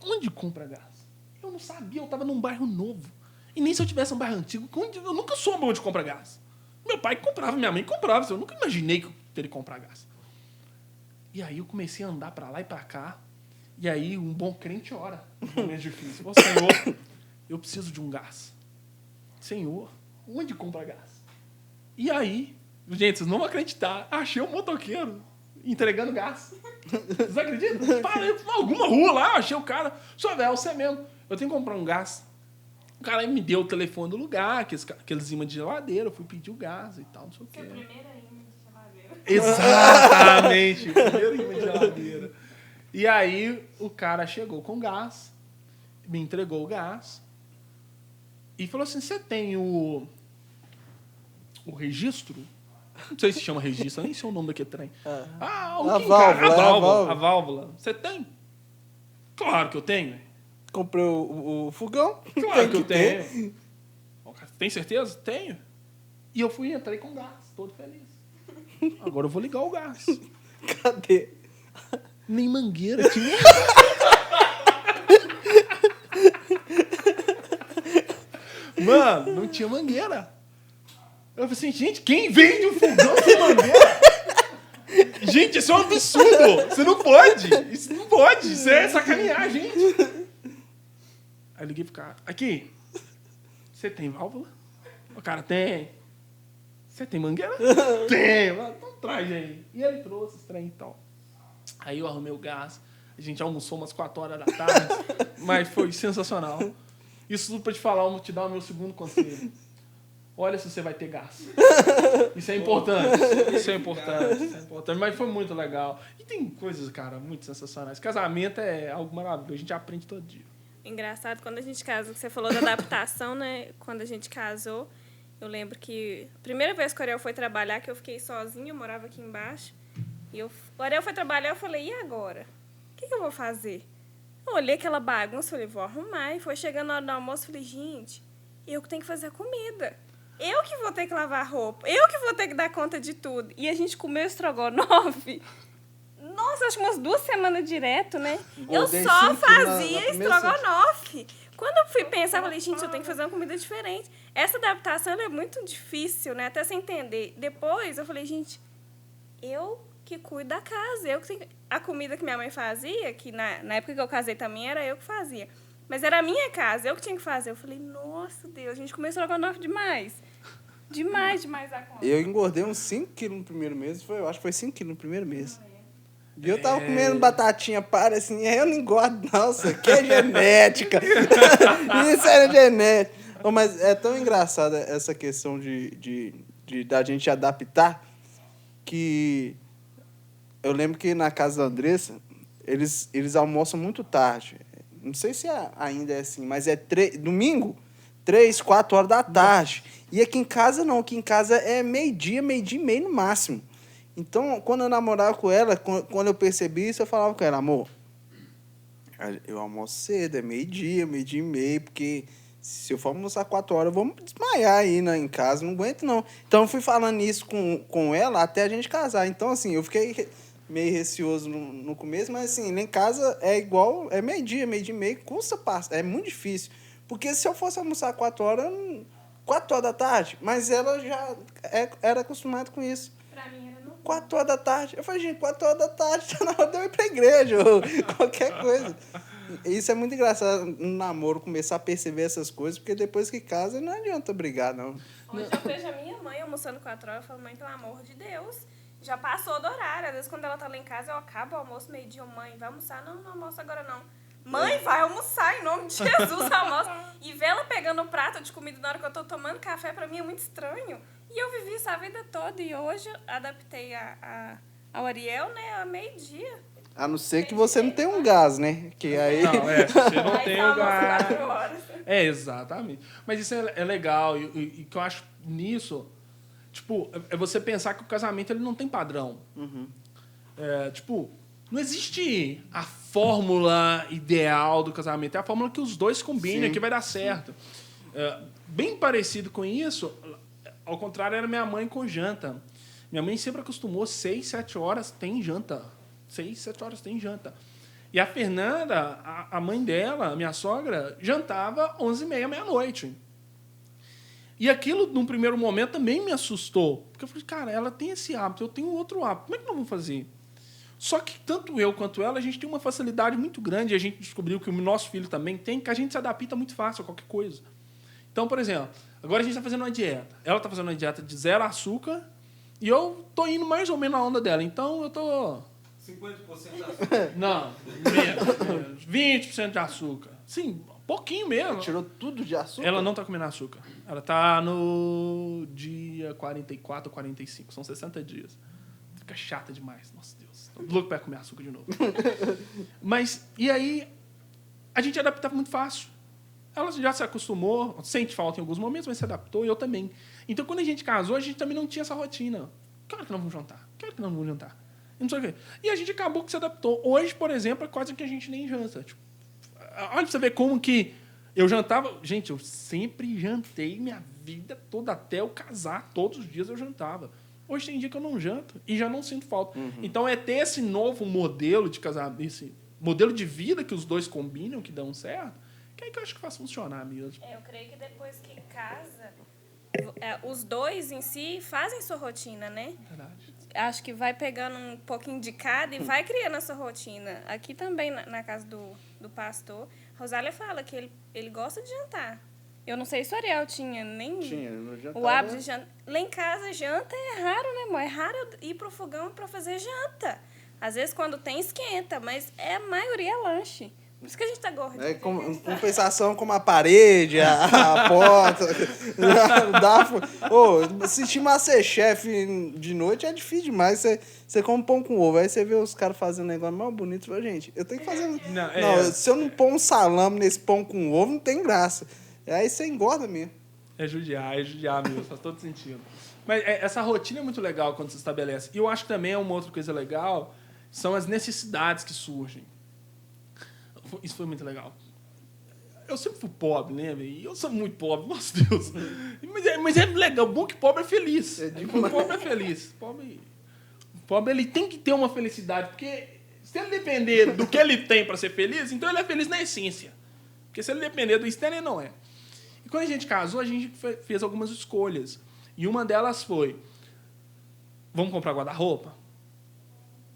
Onde compra gás? Eu não sabia, eu estava num bairro novo. E nem se eu tivesse um bairro antigo, eu nunca soube onde compra gás. Meu pai comprava, minha mãe comprava. Eu nunca imaginei que eu teria que comprar gás. E aí eu comecei a andar para lá e para cá. E aí um bom crente ora nos momentos difíceis. Ô, Senhor, eu preciso de um gás. Senhor, onde compra gás? E aí, gente, vocês não vão acreditar, achei um motoqueiro entregando gás. Vocês acreditam? Parei em alguma rua lá, achei o cara. Só, velho, você mesmo. Eu tenho que comprar um gás. O cara me deu o telefone do lugar, aqueles imãs de geladeira, eu fui pedir o gás e tal, não sei o quê. Seu primeiro imã de geladeira. Exatamente, o primeiro imã de geladeira. E aí, o cara chegou com gás, me entregou o gás e falou assim, você tem o registro? Não sei se chama registro, nem sei o nome daquele trem. A válvula. Você tem? Claro que eu tenho. Comprei o fogão. Claro que eu tenho. Tem certeza? Tenho. E eu entrei com gás, todo feliz. Agora eu vou ligar o gás. Cadê? Nem mangueira tinha. Mano, não tinha mangueira. Eu falei assim, gente, quem vende um fogão sem mangueira? Gente, isso é um absurdo. Você não pode. Isso não pode. Isso é sacanear, gente. Aí eu liguei pro cara. Aqui, você tem válvula? O cara, tem. Você tem mangueira? Tem. Então traz aí. E ele trouxe esse trem e tal. Aí eu arrumei o gás. A gente almoçou umas 4 horas da tarde. Mas foi sensacional. Isso tudo pra te dar o meu segundo conselho. Olha se você vai ter gás. Isso é importante. Isso é importante. Mas foi muito legal. E tem coisas, cara, muito sensacionais. Casamento é algo maravilhoso. A gente aprende todo dia. Engraçado, quando a gente casou, que você falou da adaptação, né? Quando a gente casou, eu lembro que a primeira vez que o Ariel foi trabalhar, que eu fiquei sozinha, eu morava aqui embaixo. E o Ariel foi trabalhar, eu falei, e agora? O que eu vou fazer? Eu olhei aquela bagunça, falei, vou arrumar. E foi chegando na hora do almoço, falei, gente, eu que tenho que fazer a comida. eu que vou ter que lavar roupa, eu que vou ter que dar conta de tudo. E a gente comeu estrogonofe. Nossa, acho que umas 2 semanas direto, né? Eu Dei só 5 fazia na primeira estrogonofe. Quando eu fui pensar, eu falei, gente, eu tenho que fazer uma comida diferente. Essa adaptação ela é muito difícil, né? Até você entender. Depois, eu falei, gente, eu que cuido da casa. Eu que tenho... A comida que minha mãe fazia, que na época que eu casei também, era eu que fazia. Mas era a minha casa, eu que tinha que fazer. Eu falei, nossa, Deus, a gente começou a estrogonofe demais. Demais a conta. Eu engordei uns 5 quilos no primeiro mês. Eu acho que foi 5 quilos no primeiro mês. E eu tava comendo batatinha para assim, eu não engordo, não, isso aqui é genética. Isso é genética. Oh, mas é tão engraçada essa questão da gente adaptar que eu lembro que na casa da Andressa, eles almoçam muito tarde. Não sei se ainda é assim, mas é domingo, 3, 4 horas da tarde. E aqui em casa não, aqui em casa é meio-dia e meio no máximo. Então, quando eu namorava com ela, quando eu percebi isso, eu falava com ela, amor, eu almoço cedo, é meio-dia e meio, porque se eu for almoçar 4 horas, eu vou desmaiar aí em casa, não aguento não. Então, eu fui falando isso com ela até a gente casar. Então, assim, eu fiquei meio receoso no começo, mas assim, lá em casa é igual, é meio-dia e meio, custa passar, é muito difícil. Porque se eu fosse almoçar 4 horas, 4 horas da tarde, mas ela já era acostumada com isso. Pra mim era 4 horas da tarde. Eu falei, gente, 4 horas da tarde tá na hora de eu ir pra igreja, ou qualquer coisa. Isso é muito engraçado no namoro, começar a perceber essas coisas, porque depois que casa não adianta brigar, não. Hoje eu vejo a minha mãe almoçando 4 horas, eu falo, mãe, pelo amor de Deus, já passou do horário. Às vezes, quando ela tá lá em casa, eu acabo o almoço meio-dia, mãe, vai almoçar? Não, não almoço agora não. Mãe, vai almoçar, em nome de Jesus, almoça. E ver ela pegando o prato de comida na hora que eu tô tomando café, pra mim é muito estranho. E eu vivi isso a vida toda, e hoje adaptei ao Ariel, né, a meio-dia. A não ser que você não tenha um gás, né? Que aí... Não, você não Aí tem só o gás. 4 horas. Exatamente. Mas isso é legal, e que eu acho nisso, tipo, é você pensar que o casamento ele não tem padrão. Tipo, não existe a fórmula ideal do casamento, é a fórmula que os dois combinam, que vai dar certo. Bem parecido com isso, ao contrário, era minha mãe com janta. Minha mãe sempre acostumou 6, 7 horas tem janta. 6, 7 horas tem janta. E a Fernanda, a mãe dela, minha sogra, jantava 11h30, meia-noite. E aquilo, num primeiro momento, também me assustou. Porque eu falei, cara, ela tem esse hábito, eu tenho outro hábito. Como é que nós vamos fazer? Só que tanto eu quanto ela, a gente tem uma facilidade muito grande. E a gente descobriu que o nosso filho também tem, que a gente se adapta muito fácil a qualquer coisa. Então, por exemplo, agora a gente está fazendo uma dieta. Ela está fazendo uma dieta de 0 açúcar e eu tô indo mais ou menos na onda dela. Então, eu tô... 50% de açúcar. Não, menos. 20% de açúcar. Sim, pouquinho mesmo. Tirou tudo de açúcar? Ela não tá comendo açúcar. Ela tá no dia 44 ou 45. São 60 dias. Fica chata demais. Nossa, Deus. Tô louco pra comer açúcar de novo. Mas, e aí, a gente adaptava muito fácil. Ela já se acostumou, sente falta em alguns momentos, mas se adaptou, e eu também. Então, quando a gente casou, a gente também não tinha essa rotina. Que hora que nós vamos jantar? Que hora que nós vamos jantar? E não sei o quê. E a gente acabou que se adaptou. Hoje, por exemplo, é quase que a gente nem janta. Tipo, olha pra você ver como que eu jantava. Gente, eu sempre jantei minha vida toda até eu casar. Todos os dias eu jantava. Hoje tem dia que eu não janto e já não sinto falta. Então é ter esse novo modelo de casamento, esse modelo de vida que os dois combinam, que dão certo, que é aí que eu acho que faz funcionar mesmo. Eu creio que depois que casa, os dois em si fazem sua rotina, né? Verdade. Acho que vai pegando um pouquinho de cada e vai criando a sua rotina. Aqui também, na casa do pastor, Rosália fala que ele gosta de jantar. Eu não sei se o Ariel tinha nem o hábito de jantar. Lá em casa, janta é raro, né, amor? É raro eu ir pro fogão para fazer janta. Às vezes, quando tem, esquenta, mas a maioria é lanche. Por isso que a gente tá gordo. É compensação como a parede, a porta. Assistir Masterchef de noite é difícil demais. Você come pão com ovo, aí você vê os caras fazendo um negócio mais bonito. Você fala, gente, eu tenho que fazer... Não, se eu não pôr um salame nesse pão com ovo, não tem graça. Aí você engorda mesmo. É judiar mesmo, faz todo sentido. Mas essa rotina é muito legal quando se estabelece. E eu acho que também uma outra coisa legal são as necessidades que surgem. Isso foi muito legal. eu sempre fui pobre, né, velho? E eu sou muito pobre, nossa Deus. Mas é legal, bom que pobre é feliz. Pobre é feliz. Pobre, ele tem que ter uma felicidade, porque se ele depender do que ele tem para ser feliz, então ele é feliz na essência. Porque se ele depender do externo, ele não é. E quando a gente casou, a gente fez algumas escolhas. E uma delas foi, vamos comprar guarda-roupa?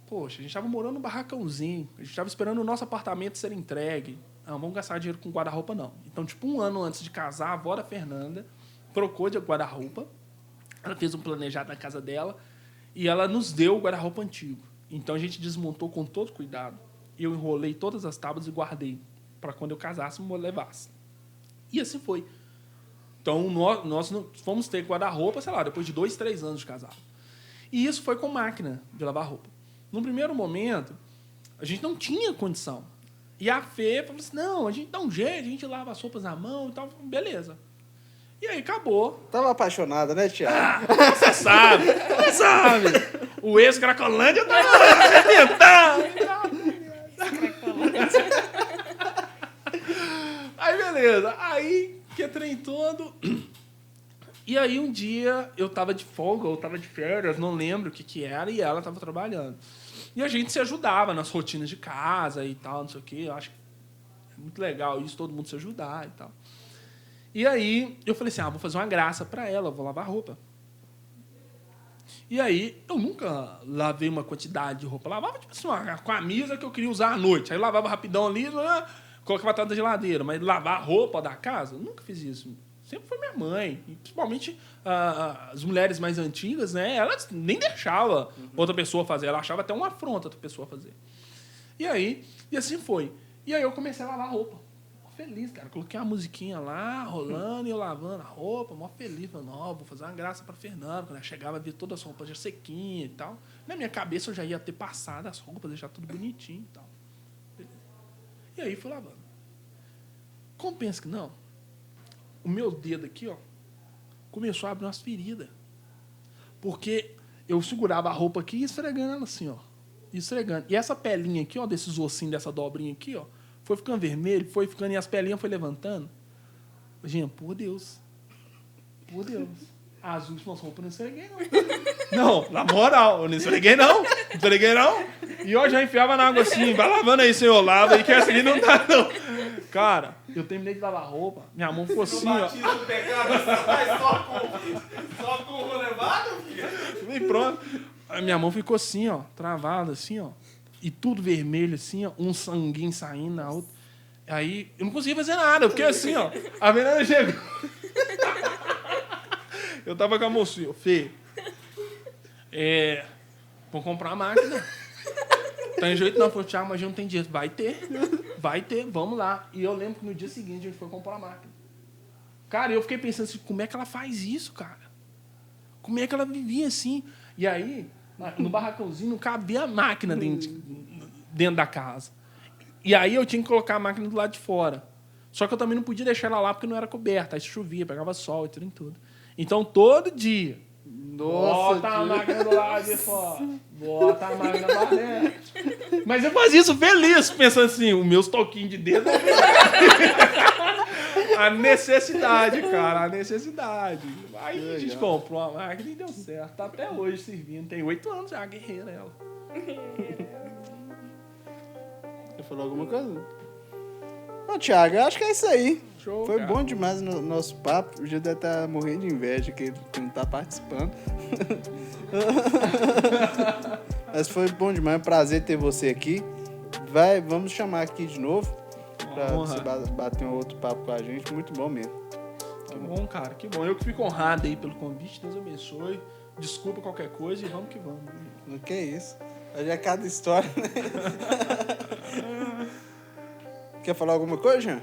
Poxa, a gente estava morando num barracãozinho, a gente estava esperando o nosso apartamento ser entregue. Não, vamos gastar dinheiro com guarda-roupa, não. Então, tipo, 1 ano antes de casar, a avó da Fernanda trocou de guarda-roupa, ela fez um planejado na casa dela, e ela nos deu o guarda-roupa antigo. Então, a gente desmontou com todo cuidado. Eu enrolei todas as tábuas e guardei, para quando eu casasse, eu levasse. E assim foi. Então, nós fomos ter guarda-roupa, sei lá, depois de 2, 3 anos de casado. E isso foi com máquina de lavar roupa. No primeiro momento, a gente não tinha condição. E a Fê falou assim, não, a gente dá um jeito, a gente lava as roupas na mão e tal. Beleza. E aí, acabou. Tava apaixonada, né, Thiago? Você sabe. O ex-Cracolândia tava arrebentando. Aí, beleza. Aí, que trem todo... E aí, um dia, eu tava de folga, ou tava de férias, não lembro o que era, e ela tava trabalhando. E a gente se ajudava nas rotinas de casa e tal, não sei o quê. Eu acho que é muito legal isso, todo mundo se ajudar e tal. E aí, eu falei assim, vou fazer uma graça pra ela, vou lavar roupa. E aí, eu nunca lavei uma quantidade de roupa. Eu lavava, tipo assim, uma camisa que eu queria usar à noite. Aí, lavava rapidão ali, colocava atrás da geladeira. Mas lavar a roupa da casa, eu nunca fiz isso. Sempre foi minha mãe. E principalmente as mulheres mais antigas, né? Elas nem deixavam outra pessoa fazer. Ela achava até uma afronta outra pessoa fazer. E assim foi. E aí eu comecei a lavar a roupa. Mó feliz, cara. Coloquei uma musiquinha lá, rolando, e eu lavando a roupa. Mó feliz. Falei, não, vou fazer uma graça pra Fernanda. Quando ela chegava, via todas as roupas já sequinhas e tal. Na minha cabeça eu já ia ter passado as roupas, deixar tudo bonitinho e tal. Beleza. E aí fui lavando. Como pensa que não? O meu dedo aqui, ó, começou a abrir umas feridas. Porque eu segurava a roupa aqui e esfregando ela assim, ó. Esfregando. E essa pelinha aqui, ó, desses ossinhos, dessa dobrinha aqui, ó, foi ficando vermelho, foi ficando, e as pelinhas foi levantando. Gente, por Deus. Por Deus. As últimas roupas eu não esfreguei, não. Não, na moral, eu não esfreguei, não. Não esfreguei, não. E eu já enfiava na água assim, vai lavando aí, senhor, lava aí, que essa aqui não tá, não. Cara, eu terminei de lavar a roupa, minha mão ficou assim, ó. Batismo pecado, só com o levado, filho? E pronto. A minha mão ficou assim, ó, travada, assim, ó. E tudo vermelho, assim, ó, um sanguinho saindo na outra. Aí, eu não conseguia fazer nada, porque assim, ó, a Fernanda chegou. Eu tava com a mocinha, Fê, vou comprar uma máquina. Tem jeito não, falou, Thiago, mas não tem dinheiro. Vai ter, vamos lá. E eu lembro que no dia seguinte a gente foi comprar a máquina. Cara, eu fiquei pensando assim, como é que ela faz isso, cara? Como é que ela vivia assim? E aí, no barracãozinho, não cabia a máquina dentro da casa. E aí eu tinha que colocar a máquina do lado de fora. Só que eu também não podia deixar ela lá porque não era coberta. Aí chovia, pegava sol e tudo. Então, todo dia, Nossa, bota a máquina do lado de fora. Bota a máquina lá dentro. Mas eu fazia isso feliz, pensando assim, os meus toquinhos de dedo. A necessidade, cara, a necessidade. Aí a gente comprou uma máquina e deu certo. Tá até hoje servindo. Tem 8 anos já, guerreira ela. Você falou alguma coisa? Ô, Thiago, eu acho que é isso aí. Show, Foi cara. bom demais o nosso papo. O Gil deve estar morrendo de inveja que ele não tá participando. Mas foi bom demais. É um prazer ter você aqui. Vamos chamar aqui de novo pra você bater um outro papo com a gente. Muito bom mesmo. Que bom, cara, que bom. Eu que fico honrado aí pelo convite. Deus abençoe. Desculpa qualquer coisa e vamos que vamos. Não que isso. Hoje é cada história, né? Quer falar alguma coisa, Jean?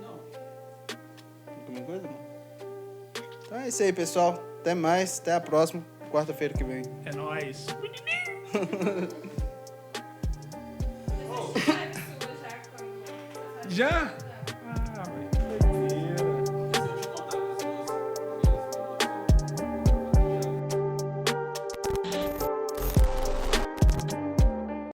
Não. Alguma coisa? Não. Então é isso aí, pessoal. Até mais. Até a próxima. Quarta-feira que vem. É nóis. Já?